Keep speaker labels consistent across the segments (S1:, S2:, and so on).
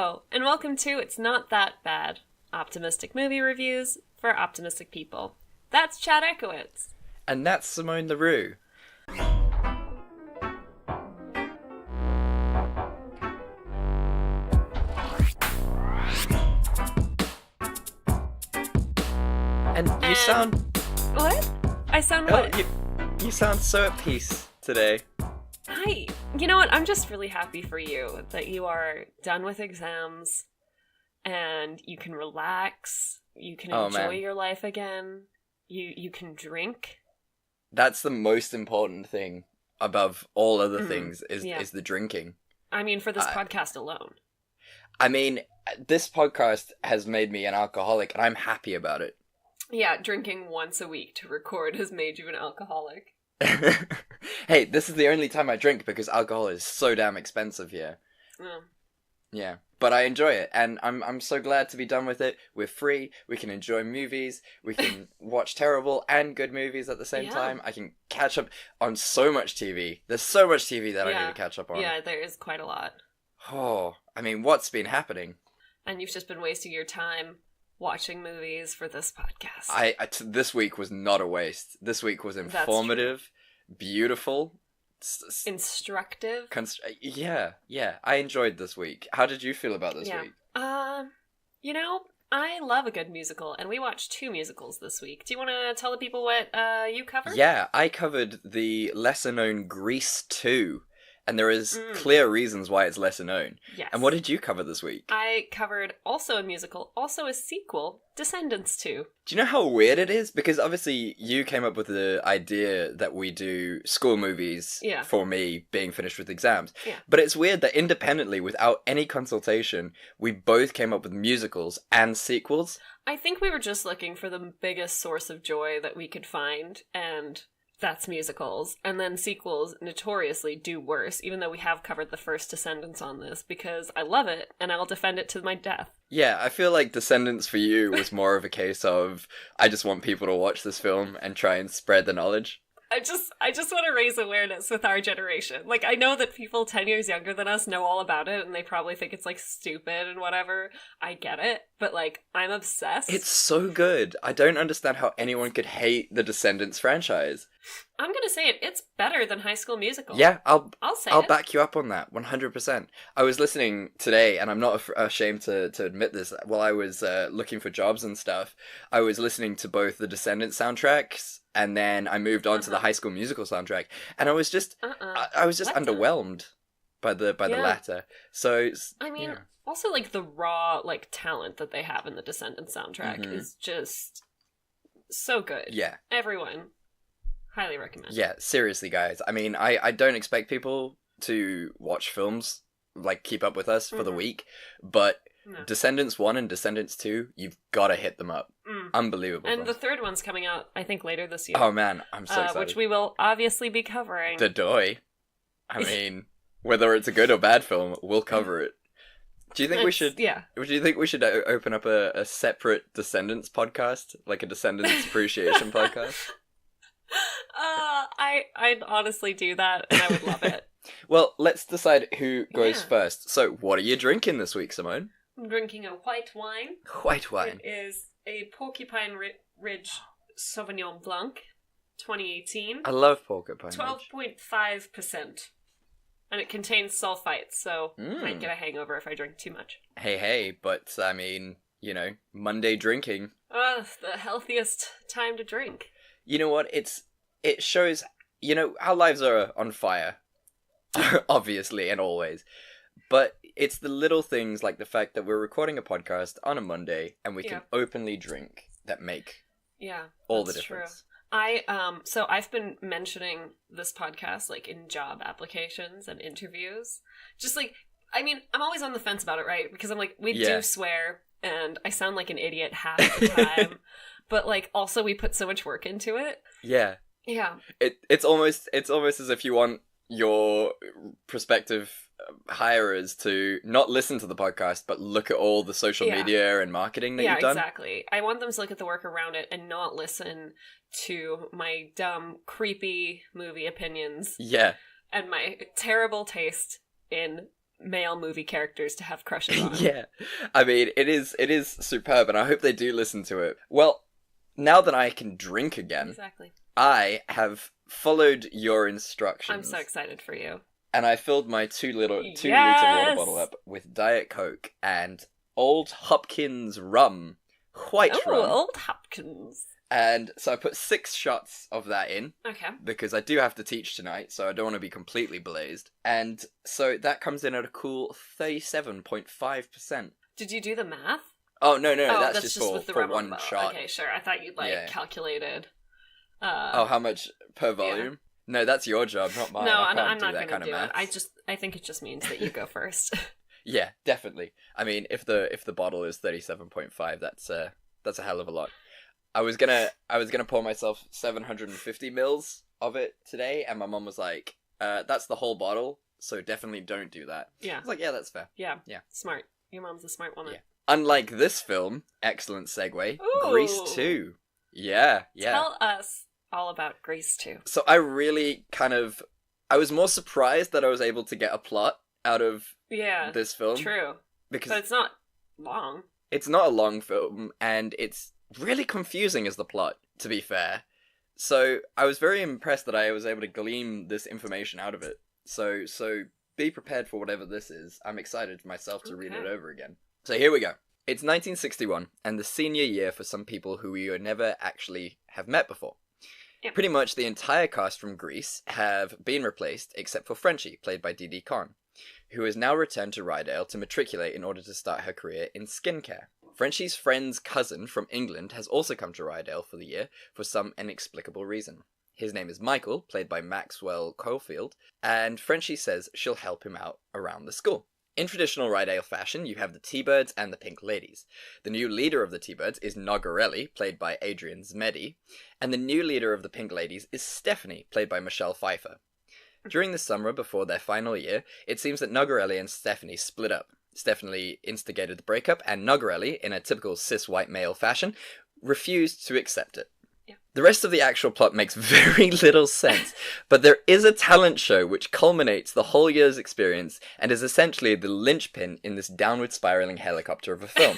S1: Hello, and welcome to It's Not That Bad, optimistic movie reviews for optimistic people. That's Chad Ekowitz.
S2: And that's Simone LaRue. And you sound...
S1: What? I sound what?
S2: You sound so at peace today.
S1: Hi. You know what? I'm just really happy for you that you are done with exams and you can relax, you can enjoy your life again, you can drink.
S2: That's the most important thing above all other things is the drinking.
S1: I mean, for this podcast alone.
S2: I mean, this podcast has made me an alcoholic and I'm happy about it.
S1: Yeah, drinking once a week to record has made you an alcoholic.
S2: Hey, this is the only time I drink because alcohol is so damn expensive here. Yeah, but I enjoy it, and I'm so glad to be done with it. We're free, we can enjoy movies, we can watch terrible and good movies at the same time. I can catch up on so much TV. There's so much TV that I need to catch up on.
S1: Yeah, there is quite a lot.
S2: Oh, I mean, what's been happening?
S1: And you've just been wasting your time watching movies for this podcast.
S2: This week was not a waste. This week was informative, beautiful,
S1: instructive.
S2: Yeah. I enjoyed this week. How did you feel about this week?
S1: You know, I love a good musical, and we watched 2 musicals this week. Do you want to tell the people what you covered?
S2: Yeah, I covered the lesser-known Grease 2. And there is clear reasons why it's lesser known.
S1: Yes.
S2: And what did you cover this week?
S1: I covered also a musical, also a sequel, Descendants 2.
S2: Do you know how weird it is? Because obviously you came up with the idea that we do school movies for me being finished with exams.
S1: Yeah.
S2: But it's weird that independently, without any consultation, we both came up with musicals and sequels.
S1: I think we were just looking for the biggest source of joy that we could find, and... that's musicals. And then sequels notoriously do worse, even though we have covered the first Descendants on this, because I love it, and I'll defend it to my death.
S2: Yeah, I feel like Descendants for you was more of a case of, I just want people to watch this film and try and spread the knowledge.
S1: I just want to raise awareness with our generation. Like, I know that people 10 years younger than us know all about it, and they probably think it's, like, stupid and whatever. I get it, but, like, I'm obsessed.
S2: It's so good. I don't understand how anyone could hate the Descendants franchise.
S1: I'm gonna say it. It's better than High School Musical.
S2: Yeah, I'll back you up on that, 100%. I was listening today, and I'm not ashamed to admit this, while I was looking for jobs and stuff, I was listening to both the Descendants soundtracks, and then I moved on to the High School Musical soundtrack, and I was just underwhelmed by the latter. So
S1: I mean, also like the raw like talent that they have in the Descendants soundtrack is just so good.
S2: Yeah,
S1: everyone highly recommend.
S2: Yeah, seriously, guys. I mean, I don't expect people to watch films like keep up with us for the week, but. No. Descendants 1 and Descendants 2, you've got to hit them up. Unbelievable.
S1: And the third one's coming out, I think, later this year.
S2: Oh man, I'm so excited.
S1: Which we will obviously be covering.
S2: The Doy. I mean, whether it's a good or bad film, we'll cover it. Do you think we should? Yeah. Do you think we should open up a separate Descendants podcast, like a Descendants appreciation podcast?
S1: I'd honestly do that, and I would love it.
S2: Well, let's decide who goes first. So, what are you drinking this week, Simone?
S1: I'm drinking a white wine.
S2: White wine.
S1: It is a Porcupine Ridge Sauvignon Blanc, 2018.
S2: I love Porcupine Ridge.
S1: 12.5%. And it contains sulfites, so I might get a hangover if I drink too much.
S2: Hey, but, I mean, you know, Monday drinking.
S1: The healthiest time to drink.
S2: You know what? It shows, you know, our lives are on fire. Obviously, and always. But it's the little things like the fact that we're recording a podcast on a Monday and we can openly drink that make all the difference.
S1: True. So I've been mentioning this podcast like in job applications and interviews. Just like, I mean, I'm always on the fence about it, right? Because I'm like, we do swear and I sound like an idiot half the time. But like, also we put so much work into it.
S2: Yeah.
S1: Yeah.
S2: It's almost as if you want your prospective hirers to not listen to the podcast, but look at all the social media and marketing that you've done.
S1: Yeah, exactly. I want them to look at the work around it and not listen to my dumb, creepy movie opinions.
S2: Yeah.
S1: And my terrible taste in male movie characters to have crushes on.
S2: Yeah. I mean, it is superb, and I hope they do listen to it. Well, now that I can drink again,
S1: exactly,
S2: I have followed your instructions.
S1: I'm so excited for you.
S2: And I filled my 2-liter water bottle up with Diet Coke and Old Hopkins rum. White rum.
S1: Old Hopkins.
S2: And so I put 6 shots of that in.
S1: Okay.
S2: Because I do have to teach tonight, so I don't want to be completely blazed. And so that comes in at a cool 37.5%.
S1: Did you do the math?
S2: Oh, no, that's just for one shot.
S1: Okay, sure. I thought you'd, calculated...
S2: how much per volume? Yeah. No, that's your job, not mine.
S1: No,
S2: I'm
S1: not going to do it. I think it just means that you go first.
S2: Yeah, definitely. I mean, if the bottle is 37.5, that's a hell of a lot. I was gonna pour myself 750 mils of it today, and my mom was like, "That's the whole bottle, so definitely don't do that."
S1: Yeah,
S2: I was like, "Yeah, that's fair."
S1: Yeah, smart. Your mom's a smart woman.
S2: Yeah. Unlike this film, excellent segue.
S1: Ooh.
S2: Grease 2. Yeah.
S1: Tell us all about Grease 2.
S2: So I really I was more surprised that I was able to get a plot out of this film.
S1: True.
S2: Because
S1: but it's not long.
S2: It's not a long film, and it's really confusing as the plot, to be fair. So I was very impressed that I was able to glean this information out of it. So be prepared for whatever this is. I'm excited for myself to read it over again. So here we go. It's 1961, and the senior year for some people who you never actually have met before.
S1: Yep.
S2: Pretty much the entire cast from Grease have been replaced, except for Frenchie, played by Didi Conn, who has now returned to Rydale to matriculate in order to start her career in skincare. Frenchie's friend's cousin from England has also come to Rydale for the year for some inexplicable reason. His name is Michael, played by Maxwell Caulfield, and Frenchie says she'll help him out around the school. In traditional Rydale fashion, you have the T-Birds and the Pink Ladies. The new leader of the T-Birds is Nogarelli, played by Adrian Zmedi, and the new leader of the Pink Ladies is Stephanie, played by Michelle Pfeiffer. During the summer before their final year, it seems that Nogarelli and Stephanie split up. Stephanie instigated the breakup, and Nogarelli, in a typical cis-white male fashion, refused to accept it.
S1: Yeah.
S2: The rest of the actual plot makes very little sense, but there is a talent show which culminates the whole year's experience and is essentially the linchpin in this downward spiraling helicopter of a film.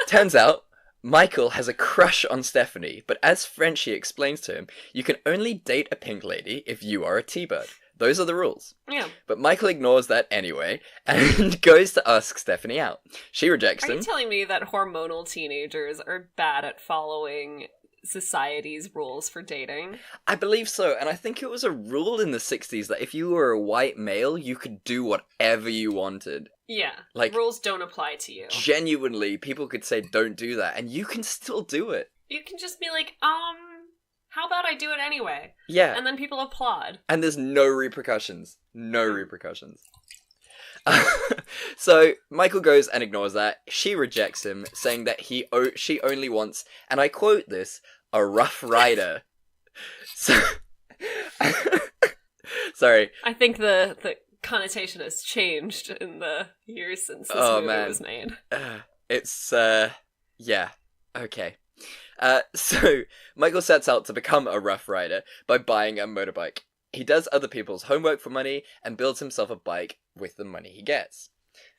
S2: Turns out, Michael has a crush on Stephanie, but as Frenchie explains to him, you can only date a pink lady if you are a T-Bird. Those are the rules.
S1: Yeah.
S2: But Michael ignores that anyway and goes to ask Stephanie out. She rejects him.
S1: Are you telling me that hormonal teenagers are bad at following society's rules for dating?
S2: I believe so, and I think it was a rule in the 60s that if you were a white male, you could do whatever you wanted.
S1: Yeah,
S2: like,
S1: rules don't apply to you.
S2: Genuinely, people could say don't do that, and you can still do it.
S1: You can just be like, how about I do it anyway?
S2: Yeah.
S1: And then people applaud.
S2: And there's no repercussions. No repercussions. So Michael goes and ignores that. She rejects him, saying that she only wants, and I quote this, a rough rider. So, sorry.
S1: I think the connotation has changed in the years since this movie was made.
S2: It's yeah, okay. So Michael sets out to become a rough rider by buying a motorbike. He does other people's homework for money and builds himself a bike with the money he gets.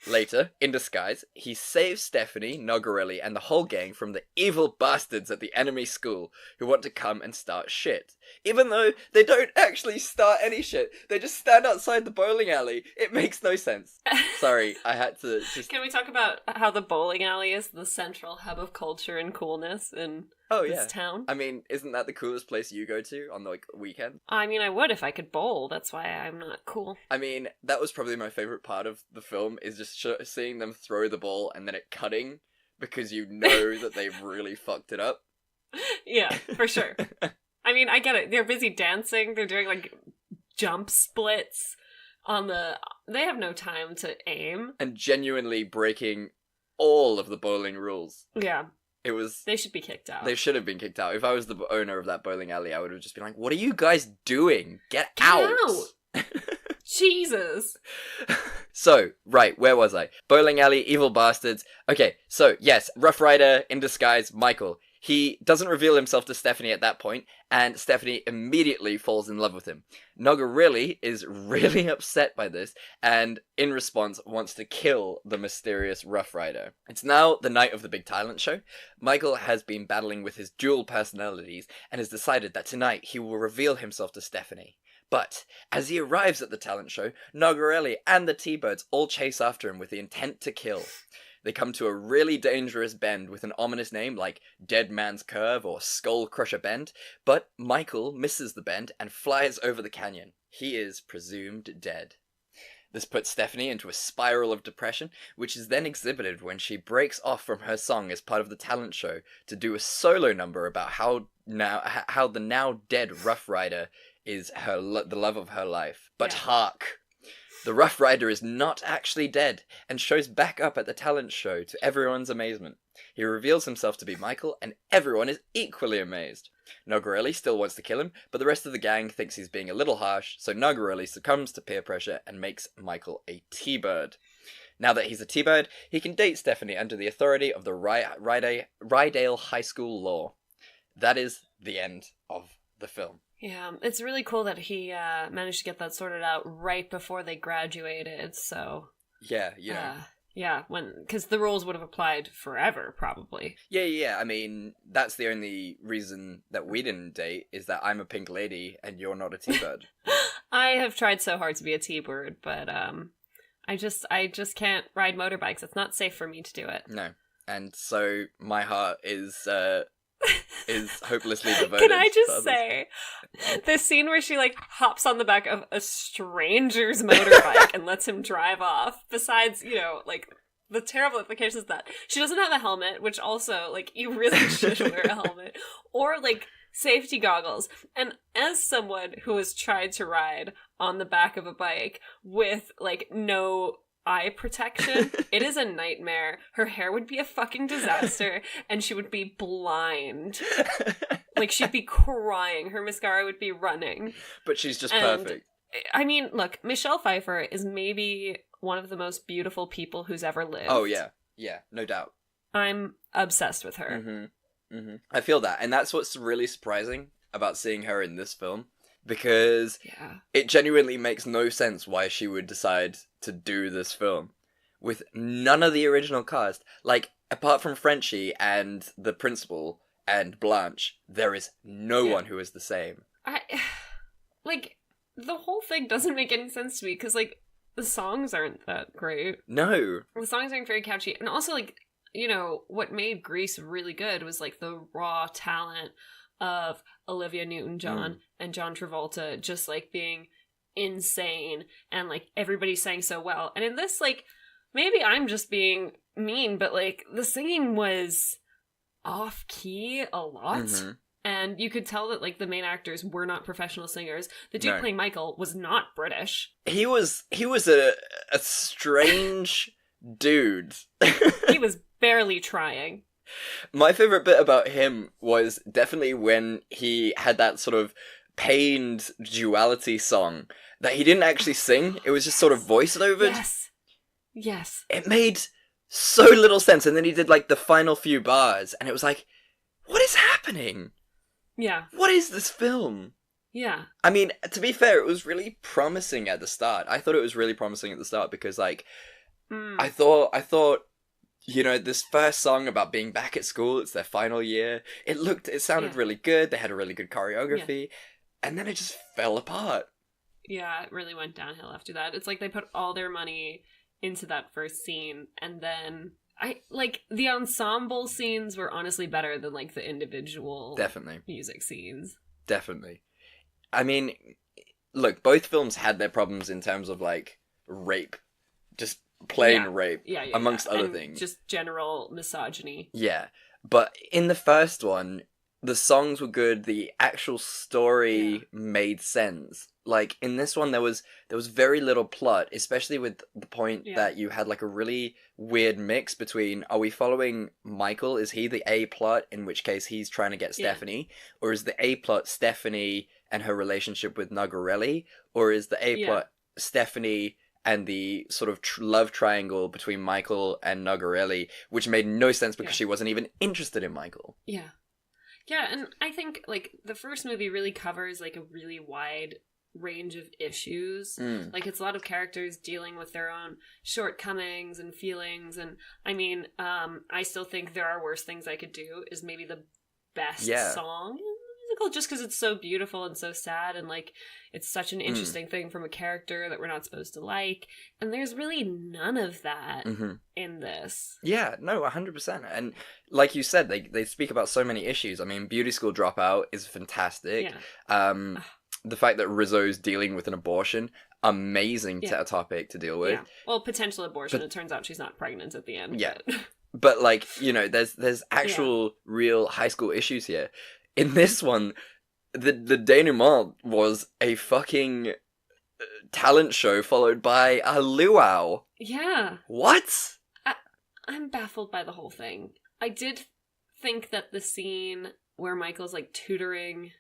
S2: Later, in disguise, he saves Stephanie, Nogarelli, and the whole gang from the evil bastards at the enemy school who want to come and start shit. Even though they don't actually start any shit, they just stand outside the bowling alley. It makes no sense. Sorry, I had to just...
S1: Can we talk about how the bowling alley is the central hub of culture and coolness in this town?
S2: I mean, isn't that the coolest place you go to on the weekend?
S1: I mean, I would if I could bowl. That's why I'm not cool.
S2: I mean, that was probably my favorite part of the film, is just seeing them throw the ball and then it cutting, because you know that they've really fucked it up.
S1: Yeah, for sure. I mean, I get it. They're busy dancing. They're doing, like, jump splits on the... They have no time to aim.
S2: And genuinely breaking all of the bowling rules.
S1: Yeah.
S2: It was...
S1: They should be kicked out.
S2: They should have been kicked out. If I was the owner of that bowling alley, I would have just been like, what are you guys doing? Get out!
S1: Jesus.
S2: So, right, where was I? Bowling alley, evil bastards. Okay, so, yes, Rough Rider in disguise, Michael. He doesn't reveal himself to Stephanie at that point, and Stephanie immediately falls in love with him. Nogarelli is really upset by this, and in response wants to kill the mysterious Rough Rider. It's now the night of the big talent show. Michael has been battling with his dual personalities, and has decided that tonight he will reveal himself to Stephanie. But, as he arrives at the talent show, Nogarelli and the T-Birds all chase after him with the intent to kill. They come to a really dangerous bend with an ominous name like Dead Man's Curve or Skull Crusher Bend, but Michael misses the bend and flies over the canyon. He is presumed dead. This puts Stephanie into a spiral of depression, which is then exhibited when she breaks off from her song as part of the talent show to do a solo number about how the now dead Rough Rider is the love of her life. But hark! The Rough Rider is not actually dead, and shows back up at the talent show to everyone's amazement. He reveals himself to be Michael, and everyone is equally amazed. Nogarelli still wants to kill him, but the rest of the gang thinks he's being a little harsh, so Nogarelli succumbs to peer pressure and makes Michael a T-Bird. Now that he's a T-Bird, he can date Stephanie under the authority of the Rydale High School law. That is the end of the film.
S1: Yeah, it's really cool that he managed to get that sorted out right before they graduated, so...
S2: Yeah, you know.
S1: Yeah, because the rules would have applied forever, probably.
S2: Yeah, I mean, that's the only reason that we didn't date, is that I'm a pink lady and you're not a T-Bird.
S1: I have tried so hard to be a T-Bird, but I just can't ride motorbikes. It's not safe for me to do it.
S2: No, and so my heart is hopelessly devoted.
S1: Can I just say, the scene where she like hops on the back of a stranger's motorbike and lets him drive off, besides, you know, like the terrible implications of that she doesn't have a helmet, which also, like, you really should wear a helmet, or like safety goggles. And as someone who has tried to ride on the back of a bike with like no eye protection, it is a nightmare. Her hair would be a fucking disaster, and she would be blind. Like, she'd be crying. Her mascara would be running.
S2: But she's just perfect.
S1: I mean, look, Michelle Pfeiffer is maybe one of the most beautiful people who's ever lived.
S2: Oh, yeah, no doubt.
S1: I'm obsessed with her.
S2: I feel that, and that's what's really surprising about seeing her in this film. Because it genuinely makes no sense why she would decide to do this film with none of the original cast. Like, apart from Frenchie and the principal and Blanche, there is no one who is the same.
S1: Like, the whole thing doesn't make any sense to me, because, like, the songs aren't that great.
S2: No.
S1: The songs aren't very catchy. And also, like, you know, what made Grease really good was, like, the raw talent of Olivia Newton-John and John Travolta just, like, being insane, and, like, everybody sang so well. And in this, like, maybe I'm just being mean, but, like, the singing was off-key a lot. And you could tell that, like, the main actors were not professional singers. The dude playing Michael was not British. He was
S2: a strange dude.
S1: He was barely trying.
S2: My favorite bit about him was definitely when he had that sort of pained duality song that he didn't actually sing. It was just sort of voiced over.
S1: Yes.
S2: It made so little sense. And then he did, like, the final few bars, and it was like, what is happening?
S1: Yeah.
S2: What is this film?
S1: Yeah.
S2: I mean, to be fair, it was really promising at the start. I thought it was really promising at the start because, like, I thought, you know, this first song about being back at school, it's their final year, it sounded really good, they had a really good choreography, and then it just fell apart.
S1: Yeah, it really went downhill after that. It's like they put all their money into that first scene, and then, the ensemble scenes were honestly better than, like, the individual music scenes. Definitely.
S2: I mean, look, both films had their problems in terms of, like, rape. Just plain rape, amongst other things.
S1: Just general misogyny.
S2: Yeah, but in the first one, the songs were good, the actual story made sense. Like, in this one, there was very little plot, especially with the point that you had, like, a really weird mix between, are we following Michael? Is he the A plot, in which case he's trying to get Stephanie? Or is the A plot Stephanie and her relationship with Nogarelli? Or is the A plot Stephanie and the sort of love triangle between Michael and Nogarelli, which made no sense because she wasn't even interested in Michael.
S1: Yeah. Yeah, and I think, like, the first movie really covers, like, a really wide range of issues. Like, it's a lot of characters dealing with their own shortcomings and feelings, and, I mean, I still think There Are Worse Things I Could Do is maybe the best song in the musical, just because it's so beautiful and so sad, and, like, it's such an interesting thing from a character that we're not supposed to like, and there's really none of that in this.
S2: Yeah, no, 100%. And like you said, they speak about so many issues. I mean, Beauty School Dropout is fantastic. Yeah. The fact that Rizzo's dealing with an abortion, amazing topic to deal with. Yeah.
S1: Well, potential abortion, it turns out she's not pregnant at the end.
S2: Yeah. But, like, you know, there's actual real high school issues here. In this one, the denouement was a fucking talent show followed by a luau.
S1: Yeah.
S2: What?
S1: I'm baffled by the whole thing. I did think that the scene where Michael's, like, tutoring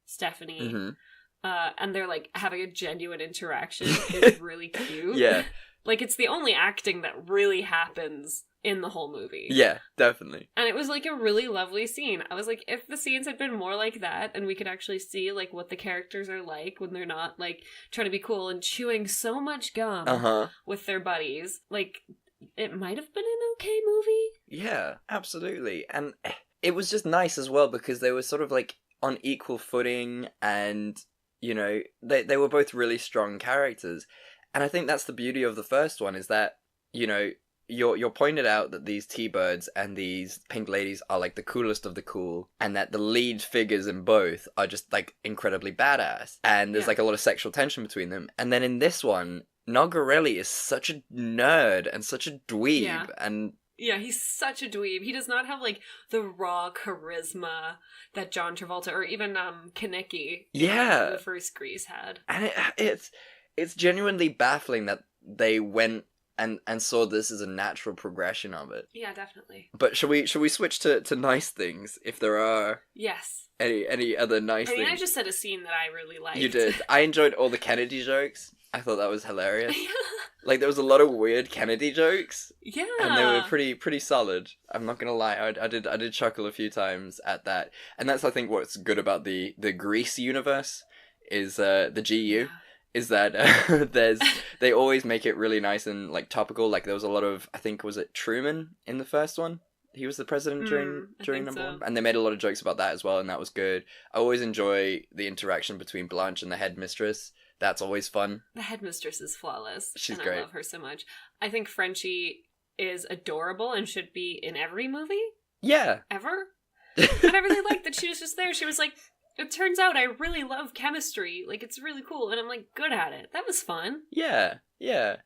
S1: Stephanie, and they're, like, having a genuine interaction is really cute.
S2: Yeah.
S1: Like, it's the only acting that really happens in the whole movie.
S2: Yeah, definitely.
S1: And it was, like, a really lovely scene. I was like, if the scenes had been more like that, and we could actually see, like, what the characters are like when they're not, like, trying to be cool and chewing so much gum with their buddies, like, it might have been an okay movie.
S2: Yeah, absolutely. And it was just nice as well because they were sort of, like, on equal footing, and, you know, they were both really strong characters. And I think that's the beauty of the first one, is that, you know, you're pointed out that these T-Birds and these Pink Ladies are, like, the coolest of the cool, and that the lead figures in both are just, like, incredibly badass. And there's, like, a lot of sexual tension between them. And then in this one, Nogarelli is such a nerd and such a dweeb, and...
S1: Yeah, he's such a dweeb. He does not have, like, the raw charisma that John Travolta or even Kaneki in the first Grease had.
S2: And it's genuinely baffling that they went and saw this as a natural progression of it.
S1: Yeah, definitely.
S2: But shall we switch to nice things, if there are...
S1: Yes.
S2: Any other nice things?
S1: I just said a scene that I really liked.
S2: You did. I enjoyed all the Kennedy jokes. I thought that was hilarious. Like, there was a lot of weird Kennedy jokes.
S1: Yeah.
S2: And they were pretty solid. I'm not gonna lie. I did chuckle a few times at that. And that's, I think, what's good about the Grease universe, is the GU. Yeah. Is that they always make it really nice and, like, topical. Like, there was a lot of, I think, was it Truman in the first one? He was the president during number one. And they made a lot of jokes about that as well, and that was good. I always enjoy the interaction between Blanche and the headmistress. That's always fun.
S1: The headmistress is flawless.
S2: She's great.
S1: I love her so much. I think Frenchie is adorable and should be in every movie.
S2: Yeah.
S1: Ever. And I really liked that she was just there. She was like, it turns out I really love chemistry. Like, it's really cool. And I'm, like, good at it. That was fun.
S2: Yeah. Yeah.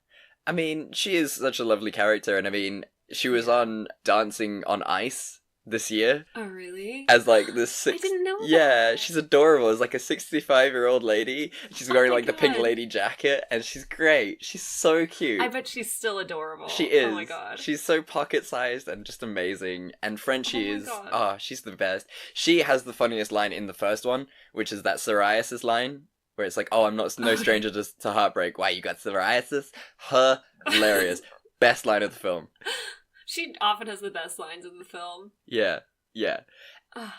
S2: I mean, she is such a lovely character. And I mean, she was on Dancing on Ice this year.
S1: Oh, really?
S2: As, like, this
S1: I didn't know that.
S2: Yeah, she's adorable. As, like, a 65-year-old lady. She's wearing, like, the Pink Lady jacket, and she's great. She's so cute.
S1: I bet she's still adorable.
S2: She is.
S1: Oh my god.
S2: She's so pocket-sized and just amazing. And Frenchie she's the best. She has the funniest line in the first one, which is that psoriasis line, where it's like, oh, I'm no stranger to heartbreak. Why, you got psoriasis? Hilarious. Best line of the film.
S1: She often has the best lines in the film.
S2: Yeah, yeah.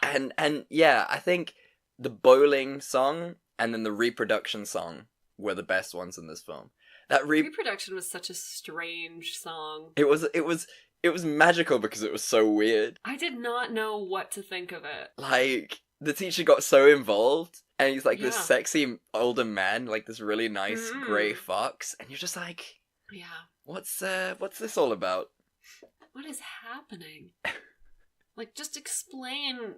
S2: And yeah, I think the bowling song and then the reproduction song were the best ones in this film. That
S1: reproduction was such a strange song.
S2: It was magical because it was so weird.
S1: I did not know what to think of it.
S2: Like, the teacher got so involved, and he's like this sexy older man, like this really nice grey fox, and you're just like,
S1: yeah,
S2: what's this all about?
S1: What is happening? Like, just explain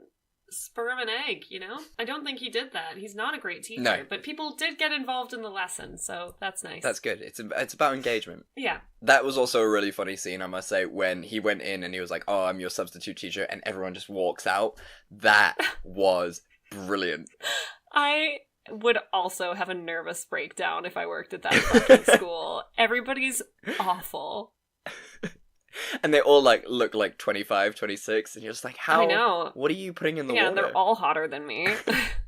S1: sperm and egg, you know? I don't think he did that. He's not a great teacher, but people did get involved in the lesson, so that's nice.
S2: That's good. It's about engagement.
S1: Yeah.
S2: That was also a really funny scene, I must say, when he went in and he was like, oh, I'm your substitute teacher, and everyone just walks out. That was brilliant.
S1: I would also have a nervous breakdown if I worked at that fucking school. Everybody's awful.
S2: And they all, like, look like 25, 26, and you're just like, how?
S1: I know.
S2: What are you putting in the water?
S1: Yeah, they're all hotter than me.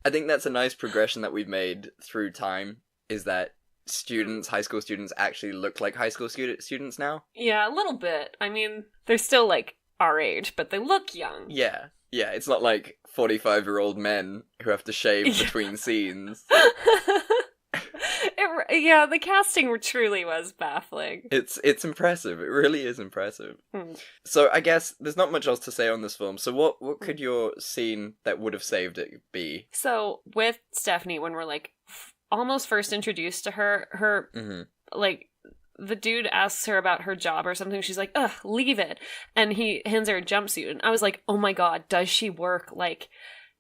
S2: I think that's a nice progression that we've made through time, is that high school students actually look like high school students now.
S1: Yeah, a little bit. I mean, they're still, like, our age, but they look young.
S2: Yeah. Yeah, it's not like 45-year-old men who have to shave between scenes.
S1: Yeah, the casting truly was baffling.
S2: It's impressive. It really is impressive. So I guess there's not much else to say on this film. So what could your scene that would have saved it be?
S1: So with Stephanie, when we're like almost first introduced to her like the dude asks her about her job or something. She's like, ugh, leave it. And he hands her a jumpsuit. And I was like, oh my God, does she work like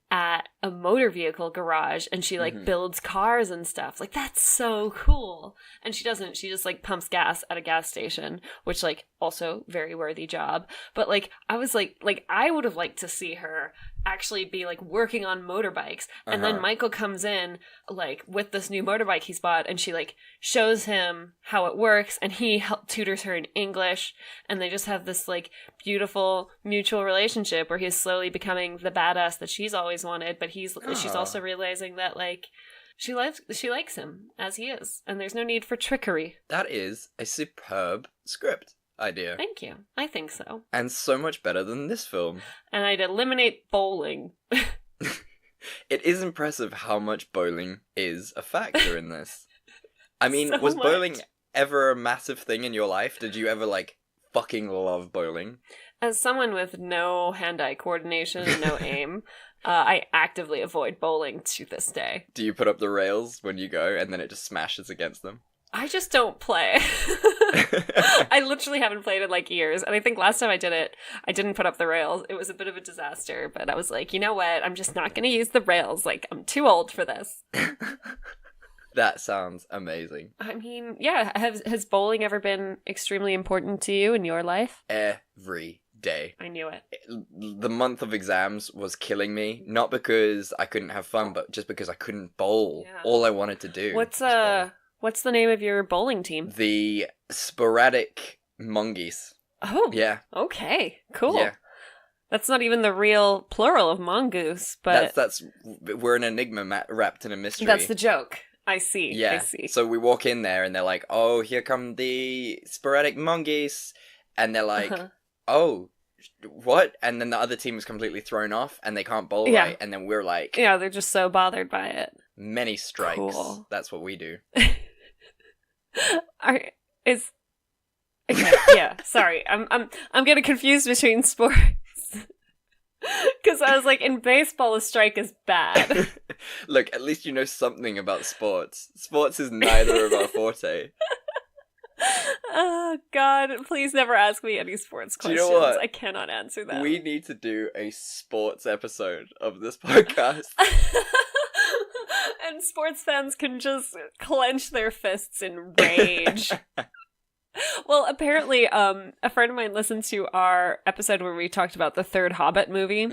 S1: at a motor vehicle garage and she like builds cars and stuff? Like, that's so cool. And she doesn't. She just like pumps gas at a gas station, which like also very worthy job. But like, I was like I would have liked to see her actually be like working on motorbikes. And then Michael comes in like with this new motorbike he's bought and she like shows him how it works and he tutors her in English and they just have this like beautiful mutual relationship where he's slowly becoming the badass that she's always wanted, but she's also realizing that like she likes him as he is and there's no need for trickery.
S2: That is a superb script idea.
S1: Thank you. I think so.
S2: And so much better than this film.
S1: And I'd eliminate bowling.
S2: It is impressive how much bowling is a factor in this. I mean,
S1: So
S2: was
S1: much.
S2: bowling ever a massive thing in your life? Did you ever, like, fucking love bowling?
S1: As someone with no hand-eye coordination and no aim, I actively avoid bowling to this day.
S2: Do you put up the rails when you go and then it just smashes against them?
S1: I just don't play. I literally haven't played in like years. And I think last time I did it, I didn't put up the rails. It was a bit of a disaster, but I was like, you know what? I'm just not going to use the rails. Like, I'm too old for this.
S2: That sounds amazing.
S1: I mean, yeah. Has bowling ever been extremely important to you in your life?
S2: Every day.
S1: I knew it.
S2: The month of exams was killing me. Not because I couldn't have fun, but just because I couldn't bowl.
S1: Yeah.
S2: All I wanted to do was bowl.
S1: What's the name of your bowling team?
S2: The Sporadic Mongoose.
S1: Oh.
S2: Yeah.
S1: Okay. Cool.
S2: Yeah.
S1: That's not even the real plural of mongoose, but
S2: we're an enigma wrapped in a mystery.
S1: that's the joke. I see.
S2: Yeah.
S1: I see.
S2: So we walk in there and they're like, "Oh, here come the Sporadic Mongoose," and they're like, "Oh, what?" And then the other team is completely thrown off and they can't bowl right, and then we're like,
S1: yeah, they're just so bothered by it.
S2: Many strikes.
S1: Cool.
S2: That's what we do.
S1: Okay, yeah, sorry. I'm getting confused between sports. Because I was like, in baseball, a strike is bad.
S2: Look, at least you know something about sports. Sports is neither of our forte.
S1: Oh, God. Please never ask me any sports questions.
S2: Do you know what?
S1: I cannot answer them.
S2: We need to do a sports episode of this podcast.
S1: And sports fans can just clench their fists in rage. Well, apparently, a friend of mine listened to our episode where we talked about the third Hobbit movie,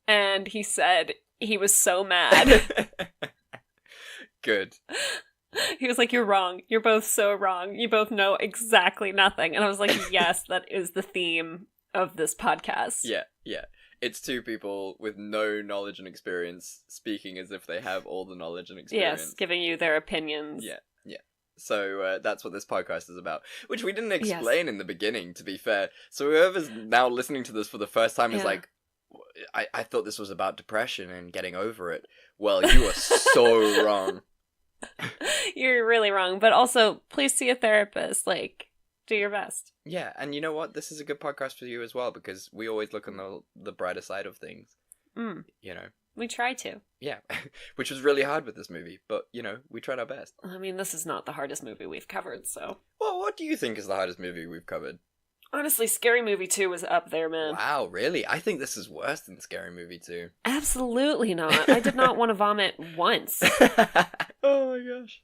S1: and he said he was so mad.
S2: Good.
S1: He was like, "You're wrong. You're both so wrong. You both know exactly nothing." And I was like, yes, that is the theme of this podcast.
S2: Yeah. It's two people with no knowledge and experience speaking as if they have all the knowledge and experience.
S1: Yes, giving you their opinions.
S2: Yeah. So that's what this podcast is about, which we didn't explain in the beginning, to be fair. So whoever's now listening to this for the first time is like, I thought this was about depression and getting over it. Well, you are so wrong.
S1: You're really wrong. But also, please see a therapist. Like, do your best.
S2: Yeah, and you know what? This is a good podcast for you as well, because we always look on the brighter side of things. You know.
S1: We try to.
S2: Yeah, which was really hard with this movie, but, you know, we tried our best.
S1: I mean, this is not the hardest movie we've covered, so...
S2: Well, what do you think is the hardest movie we've covered?
S1: Honestly, Scary Movie 2 was up there, man.
S2: Wow, really? I think this is worse than Scary Movie 2.
S1: Absolutely not. I did not want to vomit once.
S2: Oh my gosh.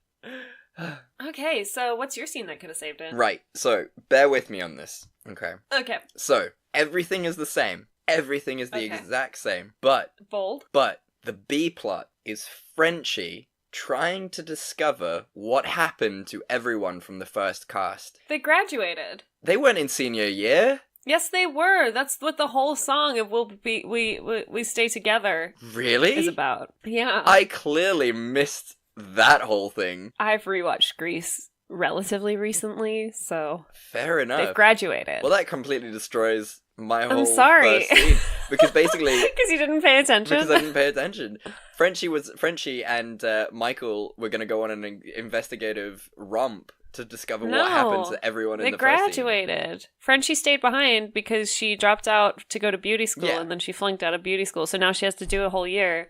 S1: Okay, so what's your scene that could have saved it?
S2: Right, so bear with me on this, okay?
S1: Okay.
S2: So, everything is the same. Everything is the exact same, but...
S1: Bold.
S2: But the B plot is Frenchie trying to discover what happened to everyone from the first cast.
S1: They graduated.
S2: They weren't in senior year.
S1: Yes, they were. That's what the whole song of We Stay Together
S2: Really?
S1: is about. Yeah.
S2: I clearly missed that whole thing.
S1: I've rewatched Grease relatively recently, so...
S2: Fair enough.
S1: They've graduated.
S2: Well, that completely destroys my whole
S1: I'm sorry.
S2: first scene. because basically
S1: because you didn't pay attention.
S2: Because I didn't pay attention. Frenchie and Michael were going to go on an investigative romp to discover what happened to everyone in the first scene.
S1: They graduated. Frenchie stayed behind because she dropped out to go to beauty school, and then she flunked out of beauty school. So now she has to do a whole year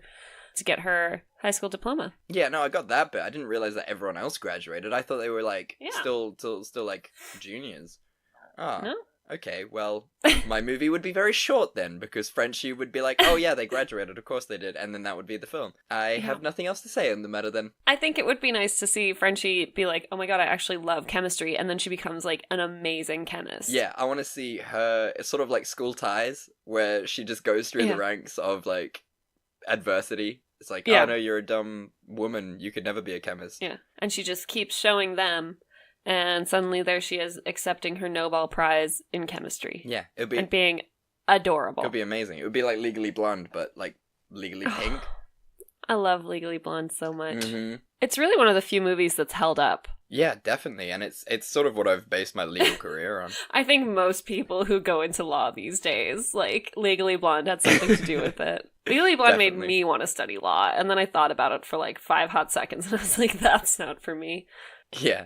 S1: to get her high school diploma.
S2: Yeah, no, I got that bit. I didn't realize that everyone else graduated. I thought they were like still like juniors. Oh, no? Okay, well, my movie would be very short then, because Frenchie would be like, oh yeah, they graduated, of course they did, and then that would be the film. I have nothing else to say on the matter then.
S1: I think it would be nice to see Frenchie be like, oh my god, I actually love chemistry, and then she becomes like an amazing chemist.
S2: Yeah, I want to see her, it's sort of like School Ties, where she just goes through the ranks of like adversity. It's like, oh no, you're a dumb woman, you could never be a chemist.
S1: Yeah, and she just keeps showing them. And suddenly there she is accepting her Nobel Prize in chemistry.
S2: Yeah, it would be...
S1: And being adorable.
S2: It would be amazing. It would be like Legally Blonde, but like Legally Pink.
S1: I love Legally Blonde so much.
S2: Mm-hmm.
S1: It's really one of the few movies that's held up.
S2: Yeah, definitely. And it's sort of what I've based my legal career on.
S1: I think most people who go into law these days, like, Legally Blonde had something to do with it. Legally Blonde made me want to study law. And then I thought about it for like 5 hot seconds. And I was like, that's not for me.
S2: Yeah.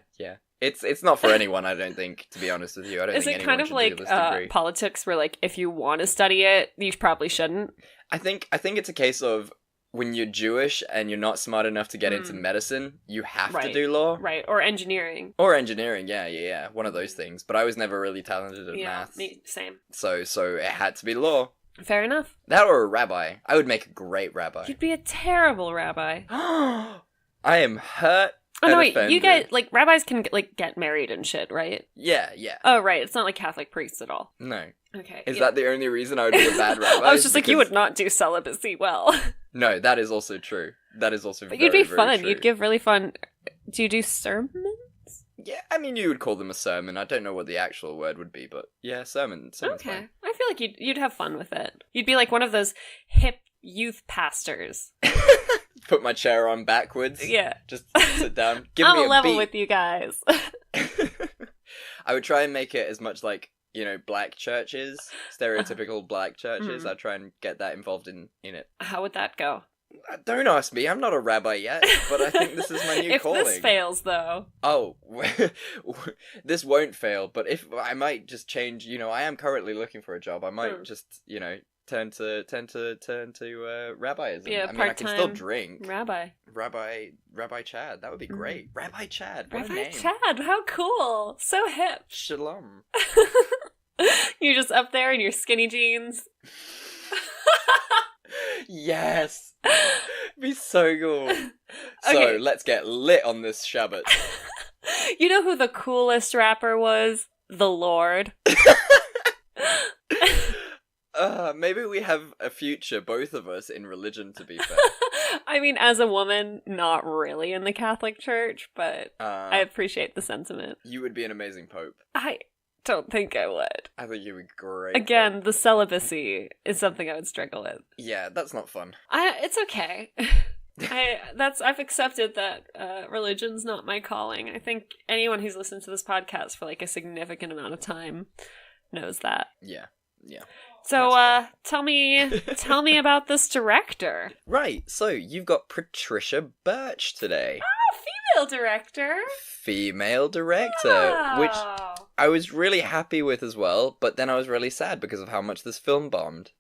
S2: It's not for anyone, I don't think, to be honest with you. I don't think anyone should do this degree.
S1: Politics where, like, if you want to study it, you probably shouldn't?
S2: I think it's a case of when you're Jewish and you're not smart enough to get into medicine, you have to do law.
S1: Right, or engineering.
S2: Yeah. One of those things. But I was never really talented at maths.
S1: Me, same.
S2: So it had to be law.
S1: Fair enough.
S2: That or a rabbi. I would make a great rabbi.
S1: You'd be a terrible rabbi.
S2: I am hurt.
S1: Oh, no, wait, you guys, like, rabbis can, like, get married and shit, right?
S2: Yeah.
S1: Oh, right, it's not like Catholic priests at all.
S2: No.
S1: Okay.
S2: Is that the only reason I would be a bad rabbi?
S1: I was just like, you would not do celibacy well.
S2: No, that is also true. That is also
S1: but
S2: very,
S1: you'd be
S2: very
S1: fun.
S2: true.
S1: You'd give really fun... Do you do sermons?
S2: Yeah, I mean, you would call them a sermon. I don't know what the actual word would be, but yeah, sermon's
S1: Okay.
S2: fine.
S1: I feel like you'd have fun with it. You'd be like one of those hip youth pastors.
S2: Put my chair on backwards.
S1: Yeah.
S2: Just sit down. Give
S1: I'm
S2: me a
S1: level
S2: beat.
S1: with you guys.
S2: I would try and make it as much like, black churches, stereotypical black churches. I'd try and get that involved in it.
S1: How would that go?
S2: Don't ask me. I'm not a rabbi yet, but I think this is my new calling.
S1: If this fails, though.
S2: Oh, this won't fail, but if I might just change, I am currently looking for a job. I might just, turn to rabbiism.
S1: Yeah,
S2: I mean, I can still drink.
S1: Rabbi
S2: Chad. That would be great. Rabbi Chad. What
S1: Rabbi
S2: a name.
S1: Chad. How cool. So hip.
S2: Shalom.
S1: You're just up there in your skinny jeans.
S2: Yes. Be so cool.
S1: Okay.
S2: So, let's get lit on this Shabbat.
S1: You know who the coolest rapper was? The Lord.
S2: Maybe we have a future, both of us, in religion, to be fair.
S1: I mean, as a woman, not really in the Catholic Church, but I appreciate the sentiment.
S2: You would be an amazing pope.
S1: I don't think I would.
S2: I think you would be great.
S1: Again, the celibacy is something I would struggle with.
S2: Yeah, that's not fun.
S1: It's okay. I've accepted that religion's not my calling. I think anyone who's listened to this podcast for like a significant amount of time knows that.
S2: Yeah.
S1: So, tell me about this director.
S2: Right, so you've got Patricia Birch today.
S1: Female director. Wow.
S2: Which I was really happy with as well, but then I was really sad because of how much this film bombed.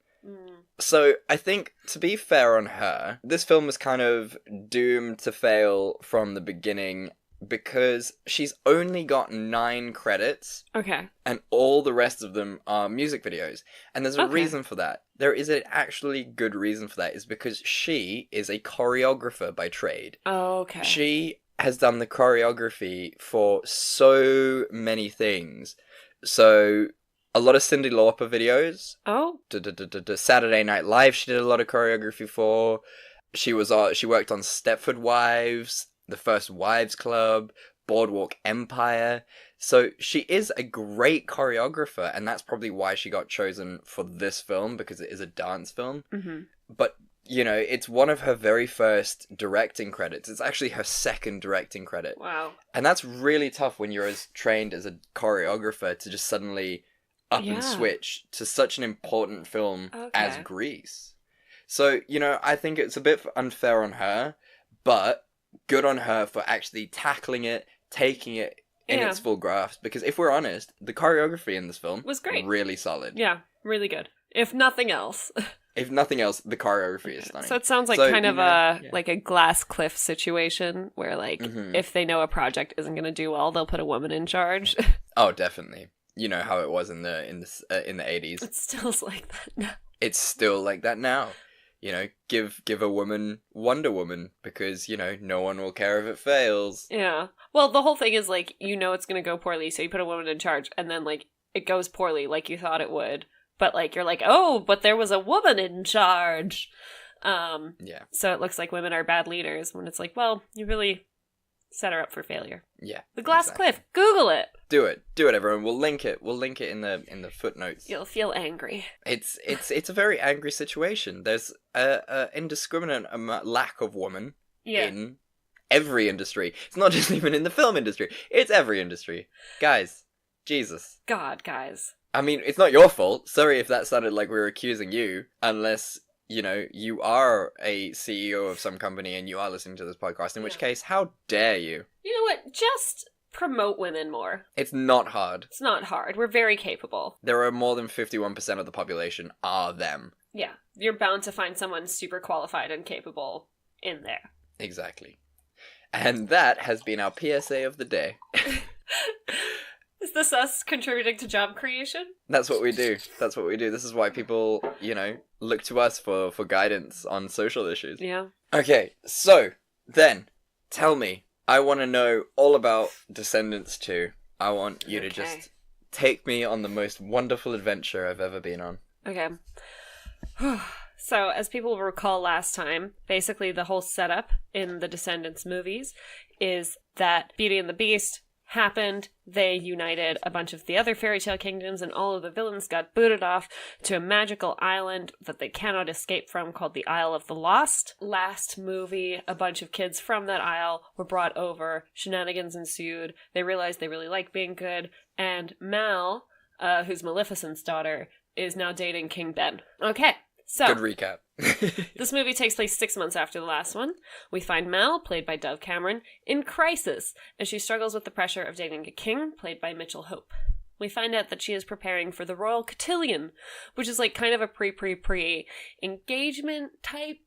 S2: So, I think, to be fair on her, this film was kind of doomed to fail from the beginning because she's only got 9 credits.
S1: Okay.
S2: And all the rest of them are music videos. And there's a reason for that. There is an actually good reason for that, is because she is a choreographer by trade.
S1: Oh, okay.
S2: She has done the choreography for so many things. So, a lot of Cyndi Lauper videos.
S1: Oh.
S2: Saturday Night Live she did a lot of choreography for. She worked on Stepford Wives, The First Wives Club, Boardwalk Empire. So she is a great choreographer, and that's probably why she got chosen for this film, because it is a dance film. Mm-hmm. But, it's one of her very first directing credits. It's actually her second directing credit.
S1: Wow.
S2: And that's really tough when you're as trained as a choreographer to just suddenly up and switch to such an important film as Grease. So, you know, I think it's a bit unfair on her, but good on her for actually tackling it, taking it in its full grasp. Because if we're honest, the choreography in this film
S1: was great.
S2: Really solid.
S1: Yeah, really good. If nothing else.
S2: If nothing else, the choreography is stunning.
S1: So it sounds like kind of like a glass cliff situation where, like, if they know a project isn't going to do well, they'll put a woman in charge.
S2: Oh, definitely. You know how it was in the 80s.
S1: It still like that now.
S2: It's still like that now. You know, give a woman Wonder Woman because, you know, no one will care if it fails.
S1: Yeah. Well, the whole thing is, like, you know it's going to go poorly, so you put a woman in charge, and then, like, it goes poorly like you thought it would. But, like, you're like, oh, but there was a woman in charge.
S2: Yeah.
S1: So it looks like women are bad leaders when it's like, well, you really set her up for failure.
S2: Yeah.
S1: The glass cliff. Google it.
S2: Do it, everyone. We'll link it. We'll link it in the footnotes.
S1: You'll feel angry.
S2: It's a very angry situation. There's a indiscriminate lack of woman in every industry. It's not just even in the film industry. It's every industry. Guys, Jesus.
S1: God, guys.
S2: I mean, it's not your fault. Sorry if that sounded like we were accusing you, unless, you know, you are a CEO of some company and you are listening to this podcast, in which case, how dare you?
S1: You know what? Just promote women more.
S2: It's not hard.
S1: It's not hard. We're very capable.
S2: There are more than 51% of the population are them.
S1: Yeah. You're bound to find someone super qualified and capable in there.
S2: Exactly. And that has been our PSA of the day.
S1: Is this us contributing to job creation?
S2: That's what we do. That's what we do. This is why people, you know, look to us for guidance on social issues.
S1: Yeah.
S2: Okay, so then, tell me. I want to know all about Descendants 2. I want you to just take me on the most wonderful adventure I've ever been on.
S1: Okay. So, as people will recall last time, basically the whole setup in the Descendants movies is that Beauty and the Beast happened, they united a bunch of the other fairy tale kingdoms, and all of the villains got booted off to a magical island that they cannot escape from called the Isle of the Lost. Last movie, a bunch of kids from that isle were brought over, shenanigans ensued, they realized they really like being good, and Mal, who's Maleficent's daughter, is now dating King Ben. Okay. So,
S2: good recap.
S1: This movie takes place 6 months after the last one. We find Mal, played by Dove Cameron, in crisis as she struggles with the pressure of dating a king, played by Mitchell Hope. We find out that she is preparing for the Royal Cotillion, which is like kind of a pre-engagement type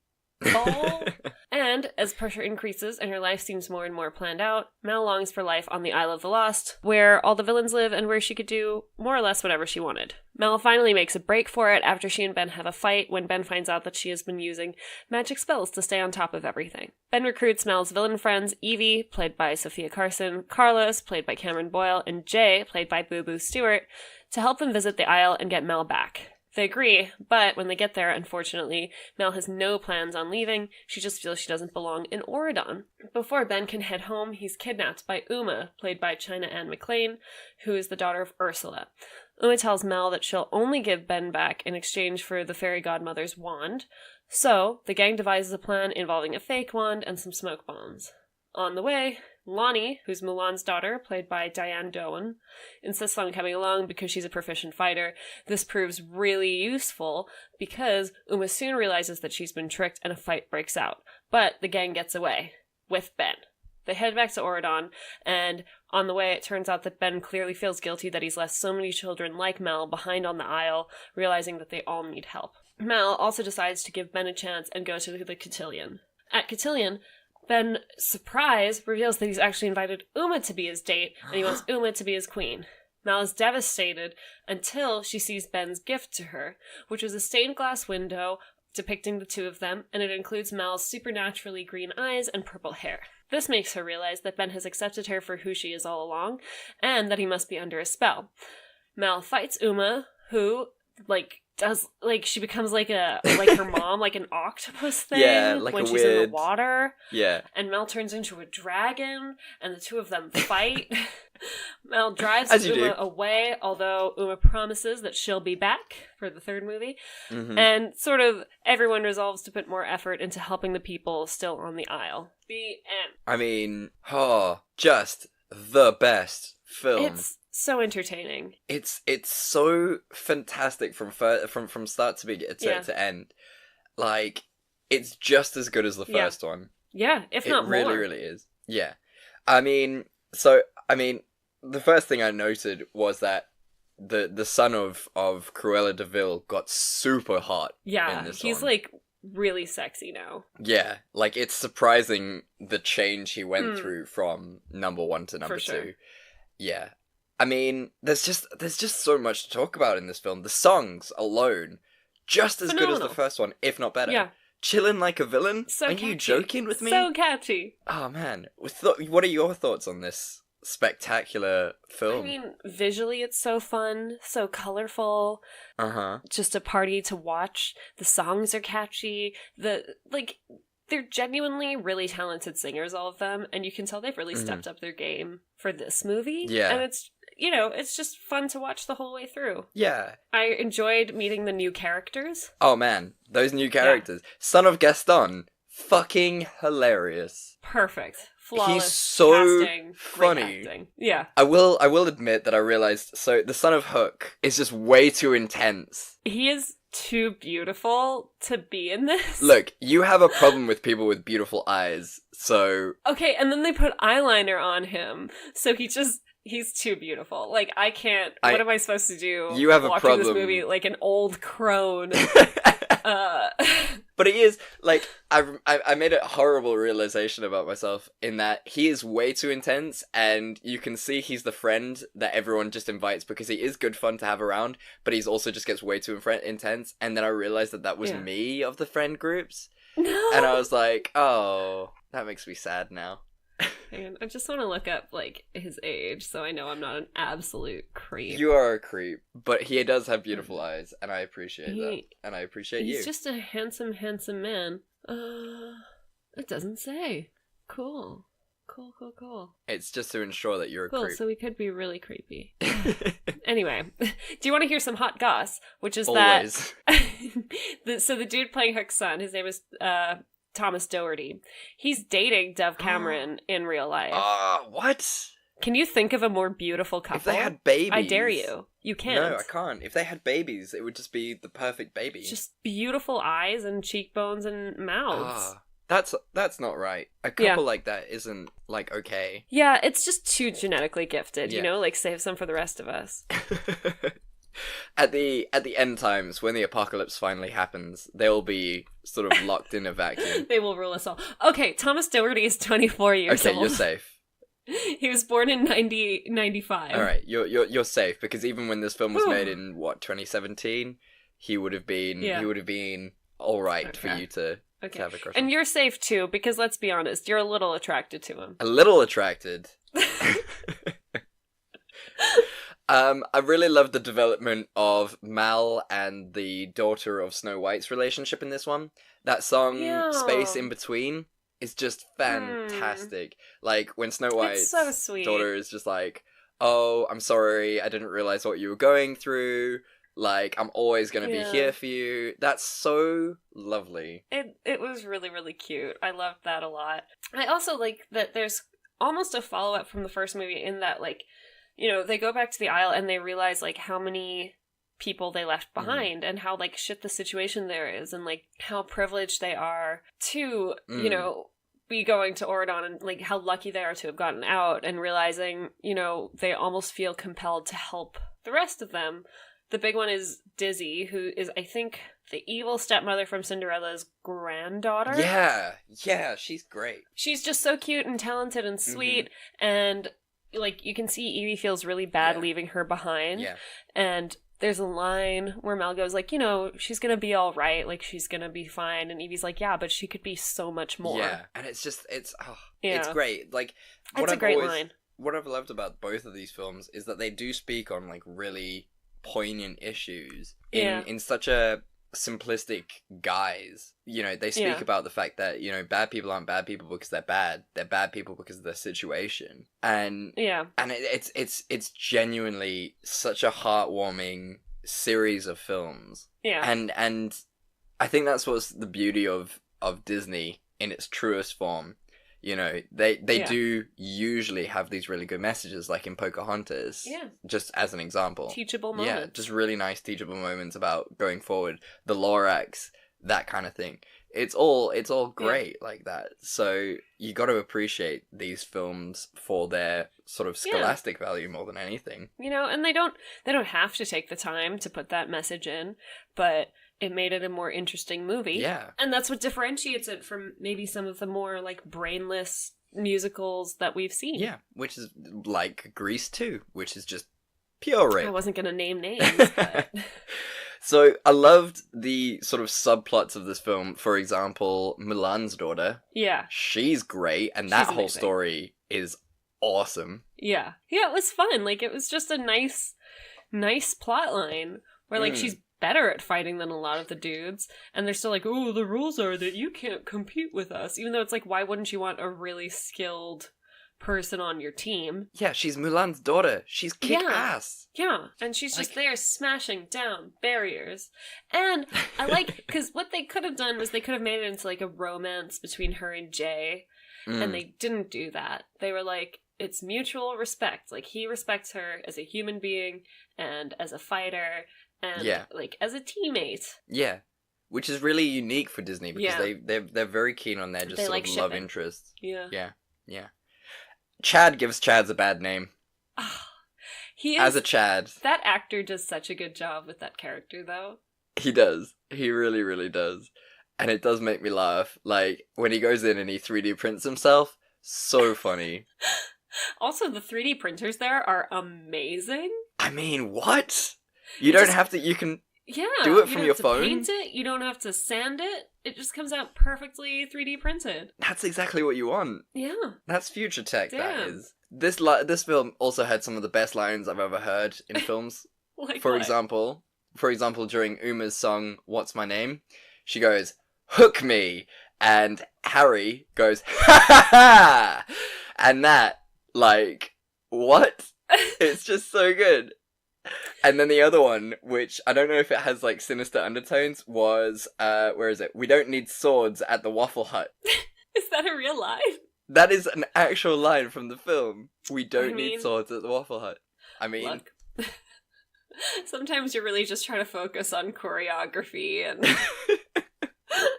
S1: ball. And as pressure increases and her life seems more and more planned out, Mal longs for life on the Isle of the Lost, where all the villains live and where she could do more or less whatever she wanted. Mal finally makes a break for it after she and Ben have a fight when Ben finds out that she has been using magic spells to stay on top of everything. Ben recruits Mal's villain friends, Evie, played by Sophia Carson, Carlos, played by Cameron Boyle, and Jay, played by Boo Boo Stewart, to help them visit the Isle and get Mal back. They agree, but when they get there, unfortunately, Mel has no plans on leaving. She just feels she doesn't belong in Oridon. Before Ben can head home, he's kidnapped by Uma, played by China Anne McClain, who is the daughter of Ursula. Uma tells Mel that she'll only give Ben back in exchange for the fairy godmother's wand. So, the gang devises a plan involving a fake wand and some smoke bombs. On the way, Lonnie, who's Mulan's daughter, played by Diane Doan, insists on coming along because she's a proficient fighter. This proves really useful because Uma soon realizes that she's been tricked and a fight breaks out. But the gang gets away with Ben. They head back to Oridon, and on the way it turns out that Ben clearly feels guilty that he's left so many children like Mel behind on the Isle, realizing that they all need help. Mel also decides to give Ben a chance and go to the Cotillion. At Cotillion, Ben, surprise, reveals that he's actually invited Uma to be his date, and he wants Uma to be his queen. Mal is devastated until she sees Ben's gift to her, which was a stained glass window depicting the two of them, and it includes Mal's supernaturally green eyes and purple hair. This makes her realize that Ben has accepted her for who she is all along, and that he must be under a spell. Mal fights Uma, who, she becomes like her mom, like an octopus thing,
S2: like
S1: when
S2: she's
S1: in the water.
S2: Yeah.
S1: And Mel turns into a dragon, and the two of them fight. Mel drives Uma away, although Uma promises that she'll be back for the third movie. Mm-hmm. And sort of everyone resolves to put more effort into helping the people still on the Isle. The end.
S2: I mean, just the best film
S1: so entertaining.
S2: It's so fantastic from start to end. Like, it's just as good as the first one.
S1: Yeah, if not more.
S2: It really, really is. Yeah. I mean, the first thing I noted was that the son of Cruella de Vil got super hot.
S1: Yeah,
S2: in this
S1: he's
S2: one.
S1: like really sexy now.
S2: Yeah, like it's surprising the change he went through from number 1 to number 2.
S1: Sure.
S2: Yeah. I mean, there's just so much to talk about in this film. The songs alone, just as good as the first one, if not better.
S1: Yeah.
S2: Chillin' like a villain?
S1: So
S2: Are
S1: catchy.
S2: you joking with me?
S1: So catchy.
S2: Oh man, what are your thoughts on this spectacular film?
S1: I mean, visually it's so fun, so colorful. Just a party to watch. The songs are catchy. They're genuinely really talented singers, all of them, and you can tell they've really stepped up their game for this movie.
S2: Yeah.
S1: And it's, it's just fun to watch the whole way through.
S2: Yeah.
S1: I enjoyed meeting the new characters.
S2: Oh man, those new characters. Yeah. Son of Gaston, fucking hilarious.
S1: Perfect. Flawless.
S2: He's so
S1: casting,
S2: funny.
S1: Acting. Yeah.
S2: I will admit that I realized, so the son of Hook is just way too intense.
S1: He is too beautiful to be in this.
S2: Look, you have a problem with people with beautiful eyes, so...
S1: Okay, and then they put eyeliner on him, so he's too beautiful. Like, I can't... What am I supposed to do?
S2: You have a problem.
S1: Watching this movie like an old crone.
S2: But he is, like, I made a horrible realization about myself in that he is way too intense, and you can see he's the friend that everyone just invites because he is good fun to have around, but he's also just gets way too intense, and then I realized that was me of the friend groups.
S1: No!
S2: And I was like, oh, that makes me sad now.
S1: Hang on, I just want to look up, like, his age, so I know I'm not an absolute creep.
S2: You are a creep, but he does have beautiful eyes, and I appreciate that. And I appreciate you.
S1: He's just a handsome, handsome man. It doesn't say. Cool.
S2: It's just to ensure that you're a creep.
S1: So we could be really creepy. Anyway, do you want to hear some hot goss? Which is
S2: Always.
S1: that... So the dude playing Hook's son, his name is... Thomas Doherty. He's dating Dove Cameron in real life.
S2: What?
S1: Can you think of a more beautiful couple?
S2: If they had babies...
S1: I dare you. You can't.
S2: No, I can't. If they had babies, it would just be the perfect baby.
S1: Just beautiful eyes and cheekbones and mouths.
S2: That's not right. A couple like that isn't, like, okay.
S1: Yeah, it's just too genetically gifted, like save some for the rest of us.
S2: At the end times, when the apocalypse finally happens, they'll be sort of locked in a vacuum.
S1: They will rule us all. Okay, Thomas Doherty is 24 years old.
S2: Okay, you're safe.
S1: He was born in 1995.
S2: All right, you're safe, because even when this film was made in 2017, he would have been all right for you to have a crush on.
S1: And you're safe too, because let's be honest, you're a little attracted to him.
S2: A little attracted. I really love the development of Mal and the daughter of Snow White's relationship in this one. That song, Space in Between, is just fantastic. Like, when Snow White's daughter is just like, oh, I'm sorry, I didn't realize what you were going through. Like, I'm always gonna be here for you. That's so lovely.
S1: It was really, really cute. I loved that a lot. I also like that there's almost a follow-up from the first movie in that, like, they go back to the Isle and they realize, like, how many people they left behind and how, like, shit the situation there is and, like, how privileged they are to, be going to Oridon and, like, how lucky they are to have gotten out and realizing, they almost feel compelled to help the rest of them. The big one is Dizzy, who is, I think, the evil stepmother from Cinderella's granddaughter.
S2: Yeah, she's great.
S1: She's just so cute and talented and sweet and... Like, you can see Evie feels really bad leaving her behind. Yeah. And there's a line where Mel goes, like, she's gonna be all right. Like, she's gonna be fine. And Evie's like, yeah, but she could be so much more.
S2: Yeah. And it's great. Like,
S1: it's a great line.
S2: What I've loved about both of these films is that they do speak on, like, really poignant issues in such a simplistic guise. They speak about the fact that, bad people aren't bad people because they're bad people because of their situation. And it's genuinely such a heartwarming series of films. Yeah. And I think that's what's the beauty of Disney in its truest form. You know, they
S1: Yeah.
S2: do usually have these really good messages, like in Pocahontas.
S1: Yeah.
S2: Just as an example.
S1: Teachable moments.
S2: Yeah, just really nice teachable moments about going forward. The Lorax, that kind of thing. It's all great like that. So you got to appreciate these films for their sort of scholastic value more than anything.
S1: You know, and they don't have to take the time to put that message in, but it made it a more interesting movie.
S2: Yeah.
S1: And that's what differentiates it from maybe some of the more like brainless musicals that we've seen.
S2: Yeah, which is like Grease 2, which is just pure rape.
S1: I wasn't going to name names, but...
S2: So I loved the sort of subplots of this film. For example, Mulan's daughter.
S1: Yeah.
S2: She's great, and that whole story is awesome.
S1: Yeah. Yeah, it was fun. Like, it was just a nice plot line where, like, she's better at fighting than a lot of the dudes, and they're still like, oh, the rules are that you can't compete with us. Even though it's like, why wouldn't you want a really skilled person on your team?
S2: Yeah, she's Mulan's daughter. She's kick-ass.
S1: Yeah, and she's just there smashing down barriers. And I like, because what they could have done was they could have made it into like a romance between her and Jay, and they didn't do that. They were like, it's mutual respect. Like, he respects her as a human being and as a fighter and like as a teammate. Yeah.
S2: Which is really unique for Disney because they're very keen on their just sort
S1: like
S2: of
S1: shipping.
S2: love interests.
S1: Yeah.
S2: Yeah. Chad gives Chads a bad name.
S1: He is,
S2: as a Chad.
S1: That actor does such a good job with that character, though.
S2: He does. He really, really does. And it does make me laugh. Like, when he goes in and he 3D prints himself, so funny.
S1: Also, the 3D printers there are amazing.
S2: I mean, what? You don't have to, you can do it from your phone?
S1: You don't have to paint it, you don't have to sand it. It just comes out perfectly 3D printed.
S2: That's exactly what you want.
S1: Yeah.
S2: That's future tech, that is. This film also had some of the best lines I've ever heard in films.
S1: Like
S2: for example, during Uma's song, What's My Name? She goes, hook me! And Harry goes, ha ha ha! And that, like, what? It's just so good. And then the other one, which I don't know if it has, like, sinister undertones, was, where is it? We don't need swords at the Waffle Hut.
S1: Is that a real line?
S2: That is an actual line from the film. We don't need swords at the Waffle Hut. I mean...
S1: Look. Sometimes you're really just trying to focus on choreography and...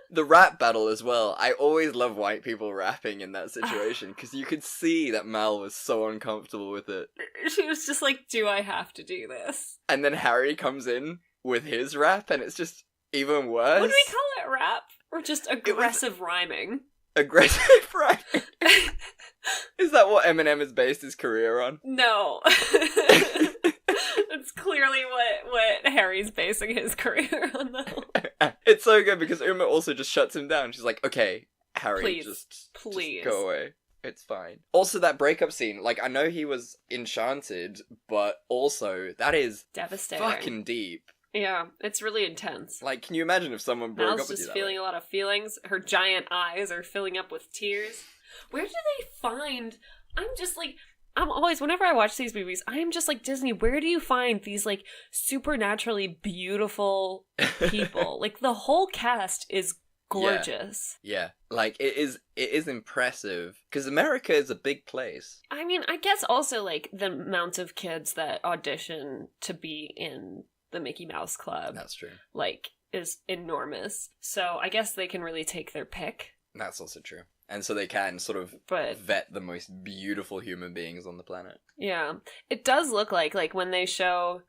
S2: The rap battle as well. I always love white people rapping in that situation, because you could see that Mal was so uncomfortable with it.
S1: She was just like, do I have to do this?
S2: And then Harry comes in with his rap, and it's just even worse.
S1: What do we call it, rap? Or just aggressive rhyming?
S2: Aggressive rhyming? Is that what Eminem has based his career on?
S1: No. That's clearly what Harry's basing his career on, though.
S2: It's so good because Uma also just shuts him down. She's like, okay, Harry,
S1: please,
S2: just
S1: please
S2: go away. It's fine. Also, that breakup scene, like, I know he was enchanted, but also, that is
S1: devastating.
S2: Fucking deep.
S1: Yeah, it's really intense.
S2: Like, can you imagine if someone broke
S1: Mal's
S2: up with you
S1: just
S2: that
S1: feeling
S2: way?
S1: a lot of feelings. Her giant eyes are filling up with tears. Where do they find... I'm always, whenever I watch these movies, I am just like, Disney, where do you find these, like, supernaturally beautiful people? Like, the whole cast is gorgeous.
S2: Yeah. Like, it is impressive. Because America is a big place.
S1: I mean, I guess also, like, the amount of kids that audition to be in the Mickey Mouse Club.
S2: That's true.
S1: Like, is enormous. So I guess they can really take their pick.
S2: That's also true. And so they can sort of vet the most beautiful human beings on the planet.
S1: Yeah. It does look like when they show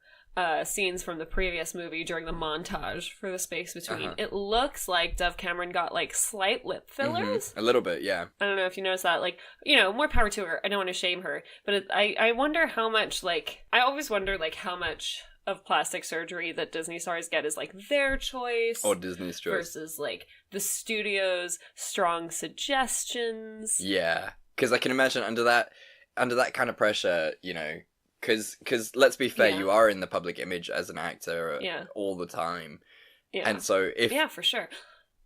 S1: scenes from the previous movie during the montage for the space between, it looks like Dove Cameron got, like, slight lip fillers.
S2: A little bit, yeah.
S1: I don't know if you noticed that. Like, you know, more power to her. I don't want to shame her. But I wonder how much, like... I always wonder, like, how much of plastic surgery that Disney stars get is, like, their choice.
S2: Or Disney's choice.
S1: Versus, like, the studio's strong suggestions.
S2: Yeah. Because I can imagine under that kind of pressure, you know... Because let's be fair, you are in the public image as an actor all the time. Yeah. And so if...
S1: Yeah, for sure.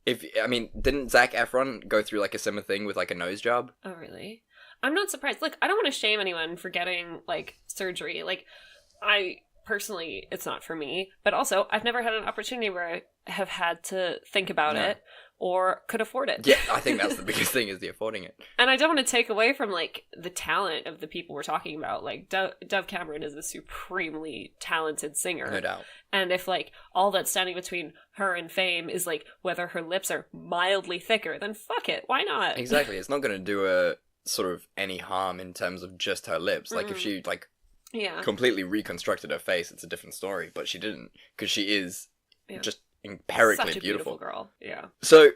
S2: Didn't Zac Efron go through, like, a similar thing with, like, a nose job?
S1: Oh, really? I'm not surprised. Look, I don't want to shame anyone for getting, like, surgery. Like, personally, it's not for me. But also, I've never had an opportunity where I have had to think about it or could afford it.
S2: Yeah, I think that's the biggest thing, is the affording it.
S1: And I don't want to take away from, like, the talent of the people we're talking about. Like, Dove Cameron is a supremely talented singer.
S2: No doubt.
S1: And if, like, all that's standing between her and fame is, like, whether her lips are mildly thicker, then fuck it. Why not?
S2: Exactly. It's not going to do her sort of any harm in terms of just her lips. Like, if she, like, completely reconstructed her face, it's a different story. But she didn't, because she is just empirically
S1: such a beautiful girl. Yeah.
S2: So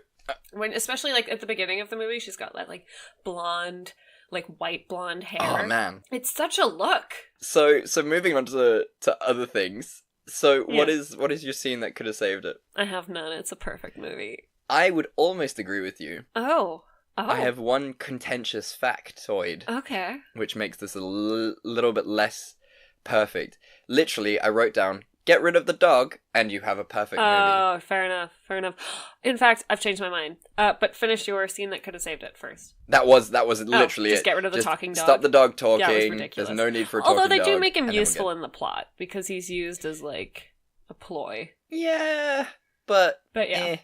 S1: when, especially like at the beginning of the movie, she's got that like blonde, like white blonde hair.
S2: Oh man,
S1: it's such a look.
S2: So moving on to other things. So what is your scene that could have saved it?
S1: I have none. It's a perfect movie.
S2: I would almost agree with you.
S1: Oh.
S2: I have one contentious factoid.
S1: Okay. Which
S2: makes this a little bit less perfect. Literally, I wrote down, get rid of the dog, and you have a perfect movie.
S1: Oh, fair enough. In fact, I've changed my mind. But finish your scene that could have saved it first.
S2: That was literally
S1: just get rid of the talking dog.
S2: Stop the dog talking.
S1: Yeah, it was ridiculous.
S2: There's no need for a talking
S1: dog. Although they do
S2: dog,
S1: make him useful in the plot, because he's used as, like, a ploy.
S2: Yeah, but
S1: yeah.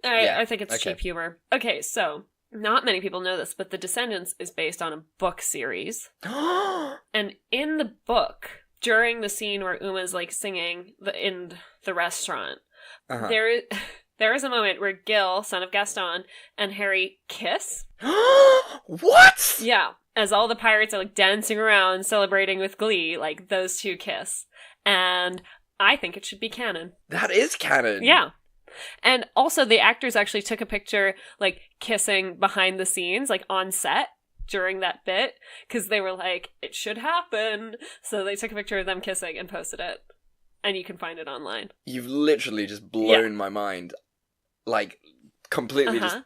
S1: I think it's cheap humor. Okay, so, not many people know this, but The Descendants is based on a book series. And in the book, during the scene where Uma's like singing in the restaurant, there is a moment where Gil, son of Gaston, and Harry kiss.
S2: What?
S1: Yeah, as all the pirates are like dancing around, celebrating with glee, like those two kiss. And I think it should be canon.
S2: That is canon.
S1: Yeah. And also the actors actually took a picture like kissing behind the scenes, like on set, during that bit, because they were like, it should happen. So they took a picture of them kissing and posted it. And you can find it online.
S2: You've literally just blown my mind. Like, completely just...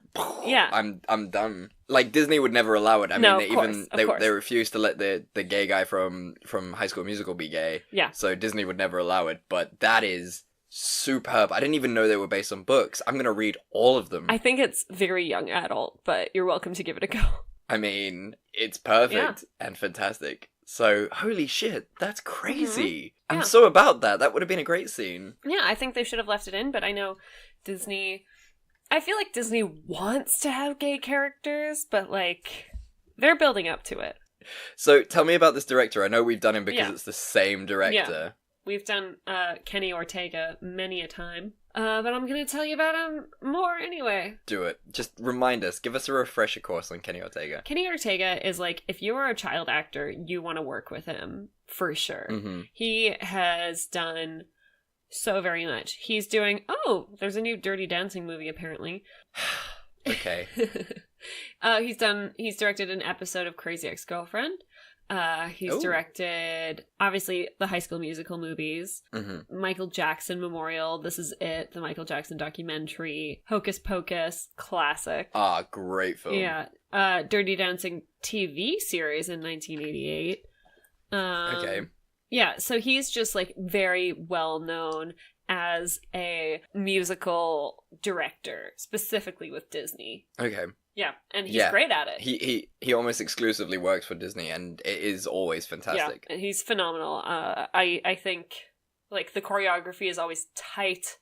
S1: Yeah.
S2: I'm done. Like, Disney would never allow it. I mean,
S1: they
S2: they refused to let the gay guy from High School Musical be gay.
S1: Yeah.
S2: So Disney would never allow it. But that is superb. I didn't even know they were based on books. I'm going to read all of them.
S1: I think it's very young adult, but you're welcome to give it a go.
S2: I mean, it's perfect and fantastic. So, holy shit, that's crazy. I'm so about that. That would have been a great scene.
S1: Yeah, I think they should have left it in, but I know Disney... I feel like Disney wants to have gay characters, but, like, they're building up to it.
S2: So, tell me about this director. I know we've done him because it's the same director.
S1: Yeah. We've done Kenny Ortega many a time. But I'm going to tell you about him more anyway.
S2: Do it. Just remind us. Give us a refresher course on Kenny Ortega.
S1: Kenny Ortega is like, if you are a child actor, you want to work with him for sure. Mm-hmm. He has done so very much. He's doing, there's a new Dirty Dancing movie apparently.
S2: Okay.
S1: He's directed an episode of Crazy Ex-Girlfriend. He's directed, obviously, the High School Musical movies, Michael Jackson Memorial, This Is It, the Michael Jackson documentary, Hocus Pocus, classic.
S2: Ah, great film.
S1: Yeah. Dirty Dancing TV series in 1988.
S2: Okay.
S1: Yeah, so he's just, like, very well known as a musical director, specifically with Disney.
S2: Okay.
S1: Yeah, and he's great at it.
S2: He almost exclusively works for Disney, and it is always fantastic.
S1: Yeah, he's phenomenal. I think, like, the choreography is always tight.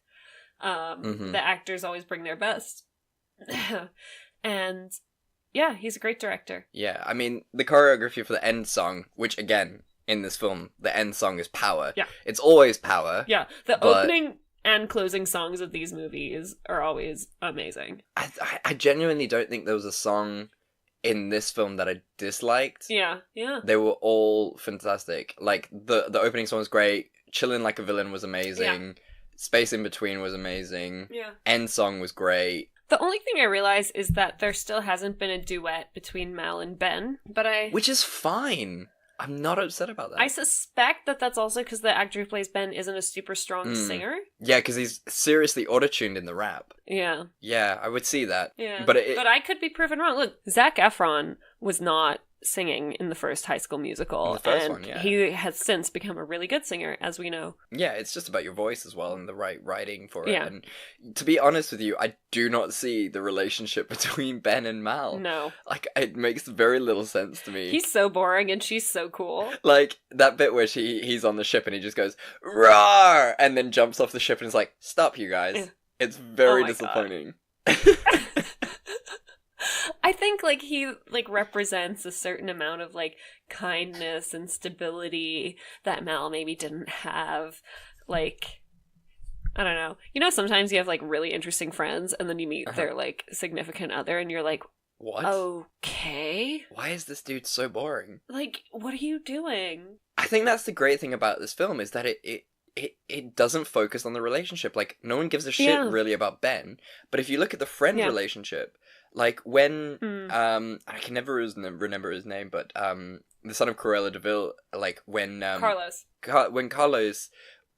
S1: The actors always bring their best. And, yeah, he's a great director.
S2: Yeah, I mean, the choreography for the end song, which, again, in this film, the end song is power.
S1: Yeah.
S2: It's always power.
S1: Yeah, the opening and closing songs of these movies are always amazing.
S2: I genuinely don't think there was a song in this film that I disliked.
S1: Yeah.
S2: They were all fantastic. Like, the opening song was great. Chillin' Like a Villain was amazing. Yeah. Space in Between was amazing.
S1: Yeah.
S2: End song was great.
S1: The only thing I realize is that there still hasn't been a duet between Mal and Ben,
S2: Which is fine. I'm not upset about that.
S1: I suspect that that's also because the actor who plays Ben isn't a super strong singer.
S2: Yeah, because he's seriously auto-tuned in the rap.
S1: Yeah.
S2: Yeah, I would see that.
S1: Yeah. But I could be proven wrong. Look, Zac Efron was not singing in the first High School Musical.
S2: The first one, yeah.
S1: He has since become a really good singer, as we know.
S2: Yeah, it's just about your voice as well and the right writing for it.
S1: Yeah.
S2: And to be honest with you, I do not see the relationship between Ben and Mal.
S1: No.
S2: Like, it makes very little sense to me.
S1: He's so boring and she's so cool.
S2: Like, that bit where he's on the ship and he just goes, "Roar!" and then jumps off the ship and is like, "Stop, you guys."
S1: Yeah.
S2: It's very
S1: Oh my
S2: disappointing.
S1: I think, like, he, like, represents a certain amount of, like, kindness and stability that Mal maybe didn't have. Like, I don't know. You know, sometimes you have, like, really interesting friends and then you meet their, like, significant other and you're like,
S2: What?
S1: okay.
S2: Why is this dude so boring?
S1: Like, what are you doing?
S2: I think that's the great thing about this film is that it doesn't focus on the relationship. Like, no one gives a shit really about Ben. But if you look at the friend relationship, like when I can never remember his name, but the son of Cruella de Vil, like when
S1: Carlos.
S2: When Carlos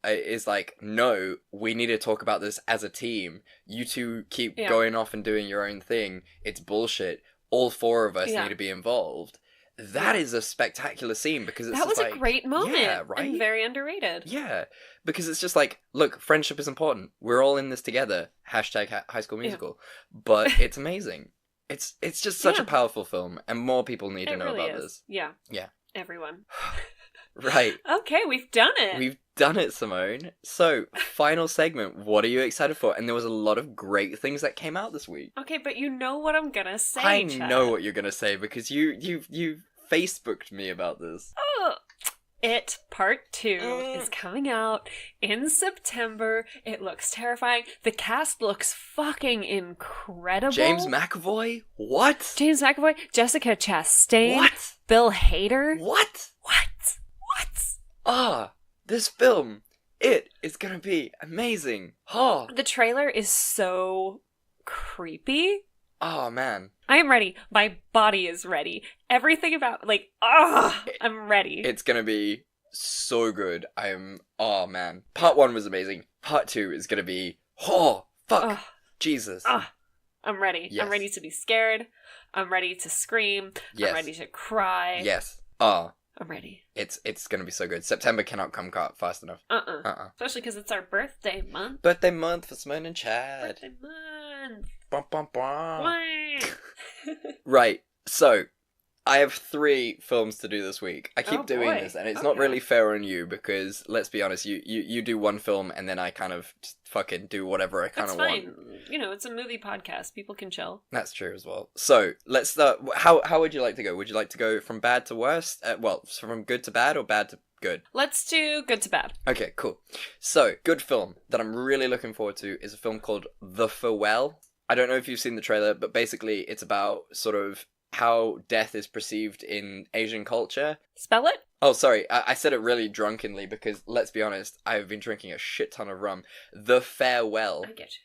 S2: is like, "No, we need to talk about this as a team. You two keep going off and doing your own thing. It's bullshit. All four of us need to be involved." That is a spectacular scene because it's
S1: that was
S2: like,
S1: a great moment,
S2: yeah, right?
S1: and very underrated.
S2: Yeah, because it's just like, look, friendship is important. We're all in this together. Hashtag High School Musical. But it's amazing. It's just such a powerful film, and more people need to know about this.
S1: Yeah.
S2: Yeah.
S1: Everyone.
S2: Right.
S1: Okay, we've done it.
S2: We've done it, Simone. So, final segment. What are you excited for? And there was a lot of great things that came out this week.
S1: Okay, but you know what I'm gonna say,
S2: I
S1: Chad.
S2: know what you're gonna say because you Facebooked me about this.
S1: Oh, It Part 2 is coming out in September. It looks terrifying. The cast looks fucking incredible.
S2: James McAvoy? What?
S1: James McAvoy, Jessica Chastain,
S2: What?
S1: Bill Hader.
S2: What?
S1: What?
S2: This film. It is gonna be amazing. Oh.
S1: The trailer is so creepy.
S2: Oh, man.
S1: I am ready. My body is ready. Everything about, I'm ready.
S2: It's gonna be so good. Oh, man. Part 1 was amazing. Part 2 is gonna be, fuck. Jesus.
S1: I'm ready.
S2: Yes.
S1: I'm ready to be scared. I'm ready to scream.
S2: Yes.
S1: I'm ready to cry.
S2: Yes.
S1: I'm ready.
S2: It's gonna be so good. September cannot come fast enough.
S1: Especially because it's our birthday month.
S2: Birthday month for Simone and Chad.
S1: Birthday month.
S2: Bum, bum, bum.
S1: Why?
S2: Right. So, I have 3 films to do this week. I keep doing this, and it's not really fair on you because, let's be honest, you do one film, and then I kind of just fucking do whatever I kind of want.
S1: That's fine. You know, it's a movie podcast. People can chill.
S2: That's true as well. So, let's start. How would you like to go? Would you like to go from bad to worst? From good to bad or bad to good?
S1: Let's do good to bad.
S2: Okay, cool. So, good film that I'm really looking forward to is a film called The Farewell. I don't know if you've seen the trailer, but basically it's about sort of how death is perceived in Asian culture.
S1: Spell it?
S2: Oh, sorry. I said it really drunkenly because, let's be honest, I've been drinking a shit ton of rum. The Farewell.
S1: I get you.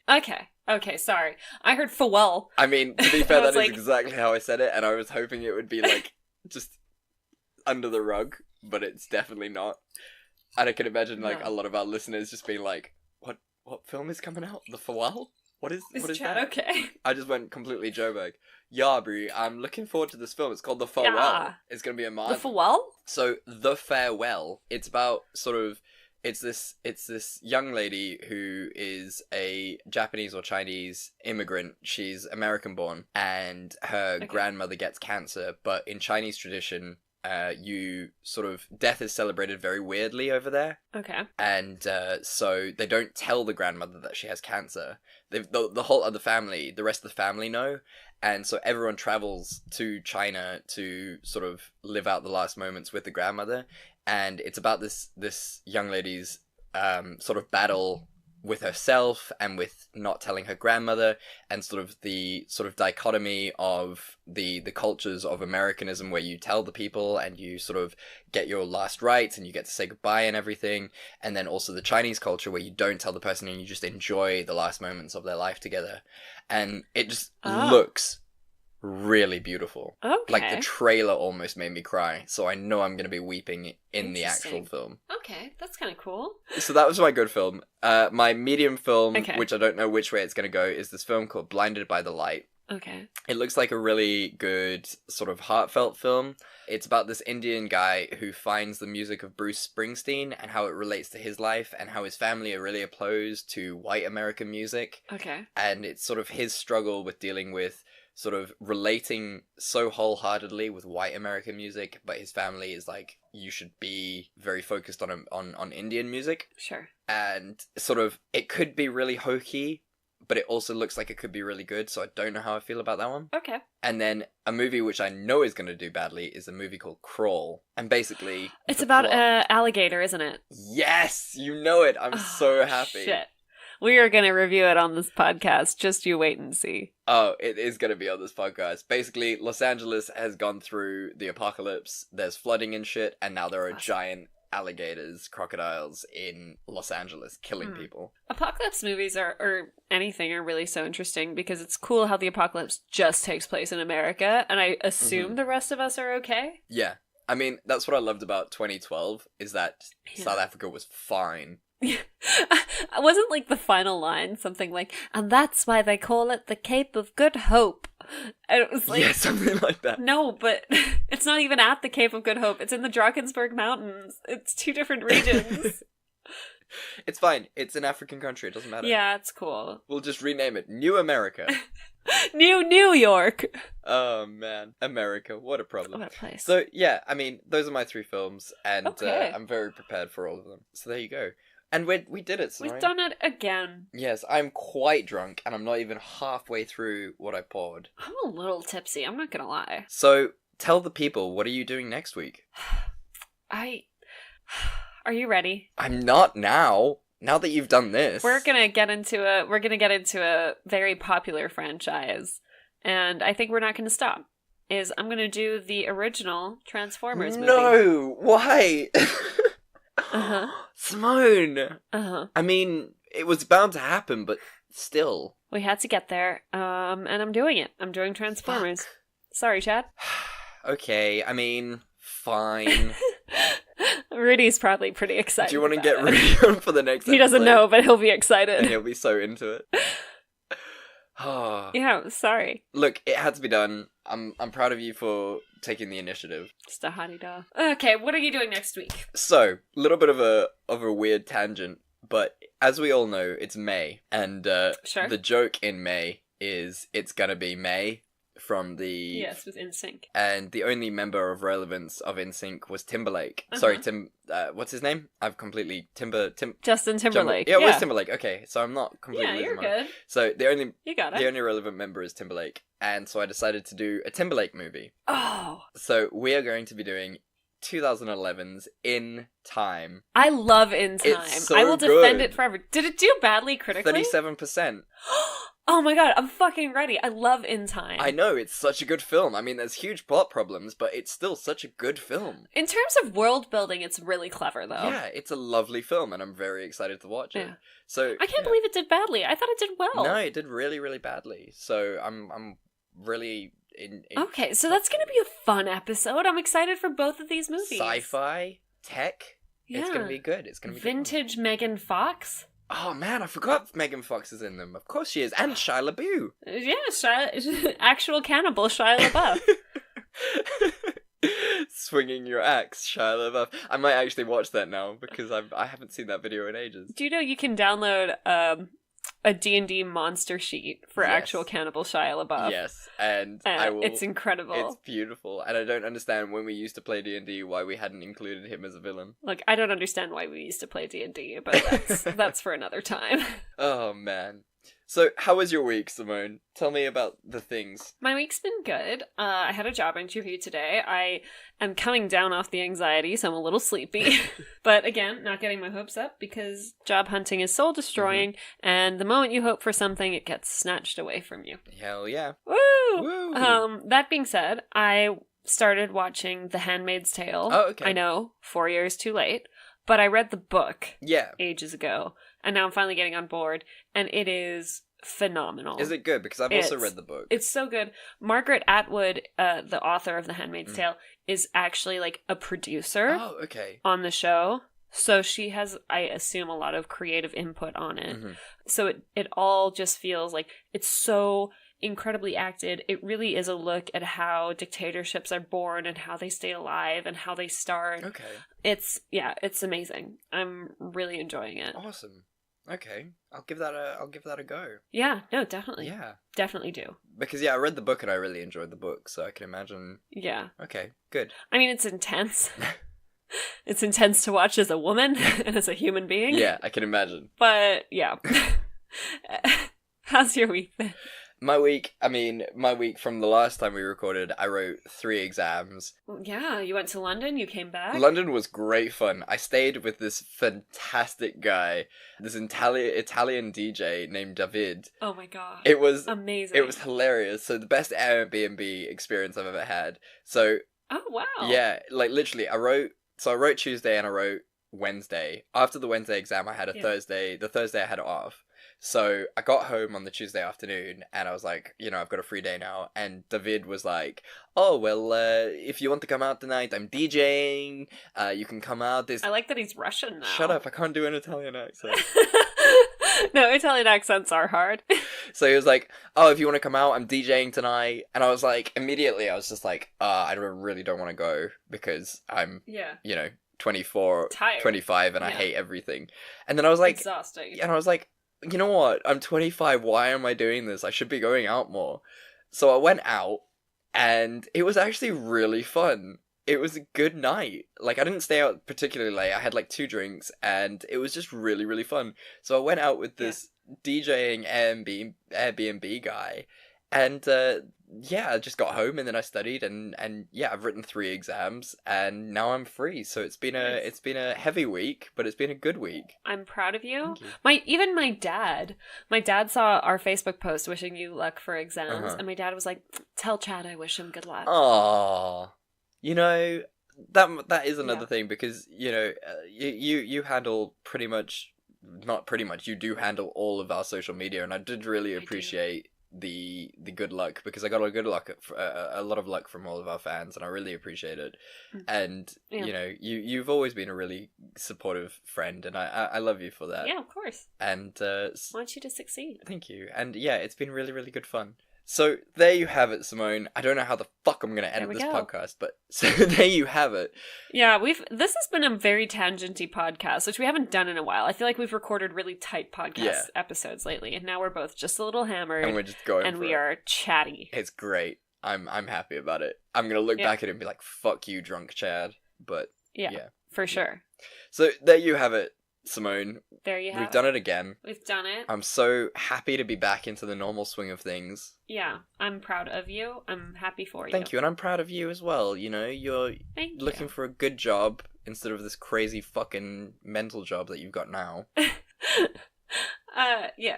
S1: Okay, sorry. I heard farewell.
S2: I mean, to be fair, that is
S1: like...
S2: exactly how I said it, and I was hoping it would be, like, just under the rug, but it's definitely not. And I can imagine, like, a lot of our listeners just being like, what film is coming out? The Farewell? What is
S1: Chad
S2: that?
S1: Okay?
S2: I just went completely Joburg. Yeah, brie, I'm looking forward to this film. It's called The Farewell.
S1: Yeah.
S2: It's going to be a
S1: The Farewell?
S2: So, The Farewell, it's about sort of, it's this young lady who is a Japanese or Chinese immigrant. She's American born, and her grandmother gets cancer, but in Chinese tradition, death is celebrated very weirdly over there.
S1: Okay.
S2: And so they don't tell the grandmother that she has cancer. The whole other family, the rest of the family know. And so everyone travels to China to sort of live out the last moments with the grandmother. And it's about this young lady's sort of battle with herself and with not telling her grandmother, and sort of the sort of dichotomy of the cultures of Americanism where you tell the people and you sort of get your last rites and you get to say goodbye and everything, and then also the Chinese culture where you don't tell the person and you just enjoy the last moments of their life together. And it just looks really beautiful.
S1: Okay.
S2: Like, the trailer almost made me cry, so I know I'm going to be weeping in the actual film.
S1: Okay, that's kind of cool.
S2: So that was my good film. My medium film, which I don't know which way it's going to go, is this film called Blinded by the Light.
S1: Okay.
S2: It looks like a really good sort of heartfelt film. It's about this Indian guy who finds the music of Bruce Springsteen and how it relates to his life and how his family are really opposed to white American music.
S1: Okay.
S2: And it's sort of his struggle with dealing with sort of relating so wholeheartedly with white American music, but his family is like, you should be very focused on Indian music.
S1: Sure.
S2: And sort of, it could be really hokey, but it also looks like it could be really good, so I don't know how I feel about that one.
S1: Okay.
S2: And then a movie which I know is going to do badly is a movie called Crawl. And basically...
S1: It's about an alligator, isn't it?
S2: Yes! You know it! I'm so happy.
S1: Shit. We are going to review it on this podcast. Just you wait and see.
S2: Oh, it is going to be on this podcast. Basically, Los Angeles has gone through the apocalypse. There's flooding and shit, and now there are giant alligators, crocodiles in Los Angeles killing people.
S1: Apocalypse movies or anything are really so interesting because it's cool how the apocalypse just takes place in America, and I assume the rest of us are okay.
S2: Yeah. I mean, that's what I loved about 2012, is that South Africa was fine.
S1: Wasn't like the final line something like, and that's why they call it the Cape of Good Hope? And it was like,
S2: yeah, something like that.
S1: No, but it's not even at the Cape of Good Hope. It's in the Drakensberg Mountains. It's two different regions.
S2: It's fine. It's an African country. It doesn't matter.
S1: Yeah, it's cool.
S2: We'll just rename it New America.
S1: New York.
S2: Oh, man. America. What a problem.
S1: What a place.
S2: So, yeah, I mean, those are my 3 films, and
S1: Okay.
S2: I'm very prepared for all of them. So there you go. And we did it, Simone.
S1: We've done it again.
S2: Yes, I'm quite drunk, and I'm not even halfway through what I poured.
S1: I'm a little tipsy, I'm not gonna lie.
S2: So, tell the people, what are you doing next week?
S1: Are you ready?
S2: I'm not now. Now that you've done this.
S1: We're gonna get into a very popular franchise, and I think we're not gonna stop. I'm gonna do the original Transformers movie.
S2: No! Why?
S1: Uh-huh.
S2: Simone!
S1: Uh-huh.
S2: I mean, it was bound to happen, but still.
S1: We had to get there, and I'm doing it. I'm doing Transformers.
S2: Fuck.
S1: Sorry, Chad.
S2: Okay, I mean, fine.
S1: Rudy's probably pretty excited.
S2: Do you want to
S1: about
S2: get
S1: it.
S2: Rudy on for the next episode?
S1: He doesn't know, but he'll be excited.
S2: And he'll be so into it.
S1: Yeah, sorry.
S2: Look, it had to be done. I'm proud of you for taking the initiative.
S1: Just a hottie doll. Okay, what are you doing next week?
S2: So, a little bit of a weird tangent, but as we all know, it's May, and
S1: Sure.
S2: the joke in May is it's gonna be May from the...
S1: Yes, with NSYNC.
S2: And the only member of relevance of NSYNC was Timberlake. Sorry, what's his name? I've completely...
S1: Justin Timberlake.
S2: Yeah, it was Timberlake. Okay, so I'm not completely...
S1: Yeah, you're
S2: losing my...
S1: good.
S2: So
S1: You got it.
S2: the only relevant member is Timberlake, and so I decided to do a Timberlake movie.
S1: Oh.
S2: So we are going to be doing 2011's In Time.
S1: I love In Time.
S2: It's so
S1: I will defend
S2: good.
S1: it forever. Did it do badly critically?
S2: 37%.
S1: Oh my god, I'm fucking ready. I love In Time.
S2: I know, it's such a good film. I mean, there's huge plot problems, but it's still such a good film.
S1: In terms of world building, it's really clever, though.
S2: Yeah, it's a lovely film, and I'm very excited to watch it.
S1: Yeah.
S2: So
S1: I can't believe it did badly. I thought it did well.
S2: No, it did really, really badly. So I'm really
S1: Okay, so that's gonna be a fun episode. I'm excited for both of these movies.
S2: Sci-fi, tech.
S1: Yeah.
S2: It's gonna be good. It's gonna be
S1: Vintage Megan Fox.
S2: Oh man, I forgot Megan Fox is in them. Of course she is, and Shia LaBeouf.
S1: Yeah, actual cannibal Shia LaBeouf.
S2: Swinging your axe, Shia LaBeouf. I might actually watch that now because I haven't seen that video in ages.
S1: Do you know you can download a D&D monster sheet for actual cannibal Shia LaBeouf?
S2: Yes, and I will.
S1: It's incredible.
S2: It's beautiful, and I don't understand when we used to play D&D why we hadn't included him as a villain.
S1: Look, I don't understand why we used to play D&D, but that's for another time.
S2: Oh man. So, how was your week, Simone? Tell me about the things.
S1: My week's been good. I had a job interview today. I am coming down off the anxiety, so I'm a little sleepy. But again, not getting my hopes up because job hunting is soul destroying, and the moment you hope for something, it gets snatched away from you.
S2: Hell yeah.
S1: Woo!
S2: Woo!
S1: That being said, I started watching The Handmaid's Tale.
S2: Oh, okay.
S1: I know, 4 years too late. But I read the book ages ago, and now I'm finally getting on board, and it is phenomenal.
S2: Is it good? Because I've also read the book.
S1: It's so good. Margaret Atwood, the author of The Handmaid's Tale, is actually like a producer on the show. So she has, I assume, a lot of creative input on it. Mm-hmm. So it all just feels like it's so incredibly acted. It really is a look at how dictatorships are born and how they stay alive and how they start.
S2: Okay.
S1: It's amazing. I'm really enjoying it.
S2: Awesome. Okay. I'll give that a go.
S1: Yeah, no, definitely.
S2: Yeah.
S1: Definitely do.
S2: Because I read the book and I really enjoyed the book, so I can imagine.
S1: Yeah.
S2: Okay, good.
S1: I mean, it's intense. It's intense to watch as a woman and as a human being.
S2: Yeah, I can imagine.
S1: But, yeah. How's your week been?
S2: My week from the last time we recorded, I wrote 3 exams.
S1: Yeah, you went to London, you came back?
S2: London was great fun. I stayed with this fantastic guy, this Italian DJ named David.
S1: Oh my god.
S2: It was
S1: amazing.
S2: It was hilarious. So the best Airbnb experience I've ever had. So
S1: oh wow.
S2: Yeah, like literally I wrote Tuesday and I wrote Wednesday. After the Wednesday exam I had a Thursday. The Thursday I had it off. So I got home on the Tuesday afternoon and I was like, I've got a free day now. And David was like, oh, well, if you want to come out tonight, I'm DJing. You can come out.
S1: I like that he's Russian now.
S2: Shut up. I can't do an Italian accent.
S1: No, Italian accents are hard.
S2: So he was like, oh, if you want to come out, I'm DJing tonight. And I was like, immediately, I was just like, I really don't want to go because I'm, 24,
S1: tired.
S2: 25 and I hate everything. And then I was like,
S1: exhausting.
S2: And I was like, you know what? I'm 25. Why am I doing this? I should be going out more. So I went out and it was actually really fun. It was a good night. Like, I didn't stay out particularly late. I had like 2 drinks and it was just really, really fun. So I went out with this DJing Airbnb guy and I just got home and then I studied and I've written 3 exams and now I'm free. So it's been a heavy week, but it's been a good week.
S1: I'm proud of you.
S2: Thank you.
S1: Even my dad saw our Facebook post wishing you luck for exams, and my dad was like, "Tell Chad I wish him good luck."
S2: Aww. That is another thing because you handle you do handle all of our social media, and I did really appreciate the good luck because I got a lot of luck from all of our fans, and I really appreciate it. And you've always been a really supportive friend, and I love you for that.
S1: Yeah, of course.
S2: And
S1: want you to succeed.
S2: Thank you. And it's been really, really good fun. So there you have it, Simone. I don't know how the fuck I'm going to edit this podcast, but so there you have it.
S1: Yeah, this has been a very tangenty podcast, which we haven't done in a while. I feel like we've recorded really tight podcast episodes lately, and now we're both just a little hammered.
S2: And we're just going
S1: and we are chatty.
S2: It's great. I'm happy about it. I'm going to look back at it and be like, fuck you, drunk Chad. But yeah.
S1: For sure.
S2: So there you have it, Simone.
S1: There you have
S2: We've done it again.
S1: We've done it.
S2: I'm so happy to be back into the normal swing of things.
S1: Yeah, I'm proud of you. I'm happy for you.
S2: Thank you, and I'm proud of you as well. You're looking for a good job instead of this crazy fucking mental job that you've got now.
S1: Yeah.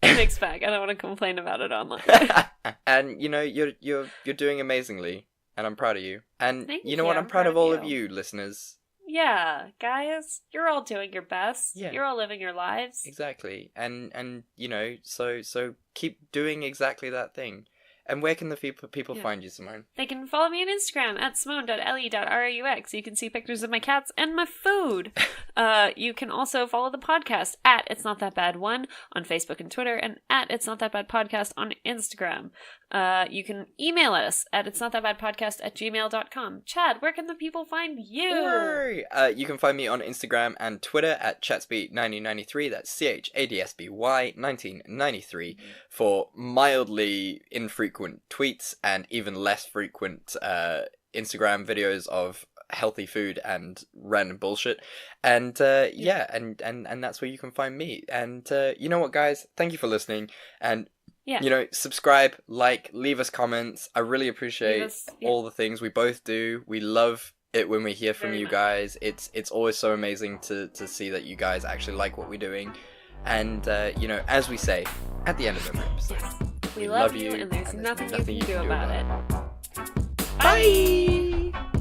S1: Mixed bag. I don't want to complain about it online.
S2: And you're doing amazingly, and I'm proud of you. And
S1: Thank
S2: you know what? I'm proud of all of you, listeners.
S1: Yeah, guys, you're all doing your best.
S2: Yeah.
S1: You're all living your lives.
S2: Exactly. And so keep doing exactly that thing. And where can the people find you, Simone?
S1: They can follow me on Instagram at simone.le.raux. You can see pictures of my cats and my food. You can also follow the podcast at It's Not That Bad 1 on Facebook and Twitter, and at It's Not That Bad Podcast on Instagram. You can email us at itsnotthatbadpodcast@gmail.com. Chad, where can the people find you?
S2: You can find me on Instagram and Twitter at chatsby1993. That's CHADSBY 1993 for mildly infrequent tweets and even less frequent Instagram videos of healthy food and random bullshit. And and that's where you can find me. And you know what, guys? Thank you for listening. And subscribe, leave us comments. I really appreciate all the things we both do. We love it when we hear from you guys. It's always so amazing to see that you guys actually like what we're doing. And as we say at the end of every episode,
S1: we love you, and there's nothing you can do about it.
S2: Bye!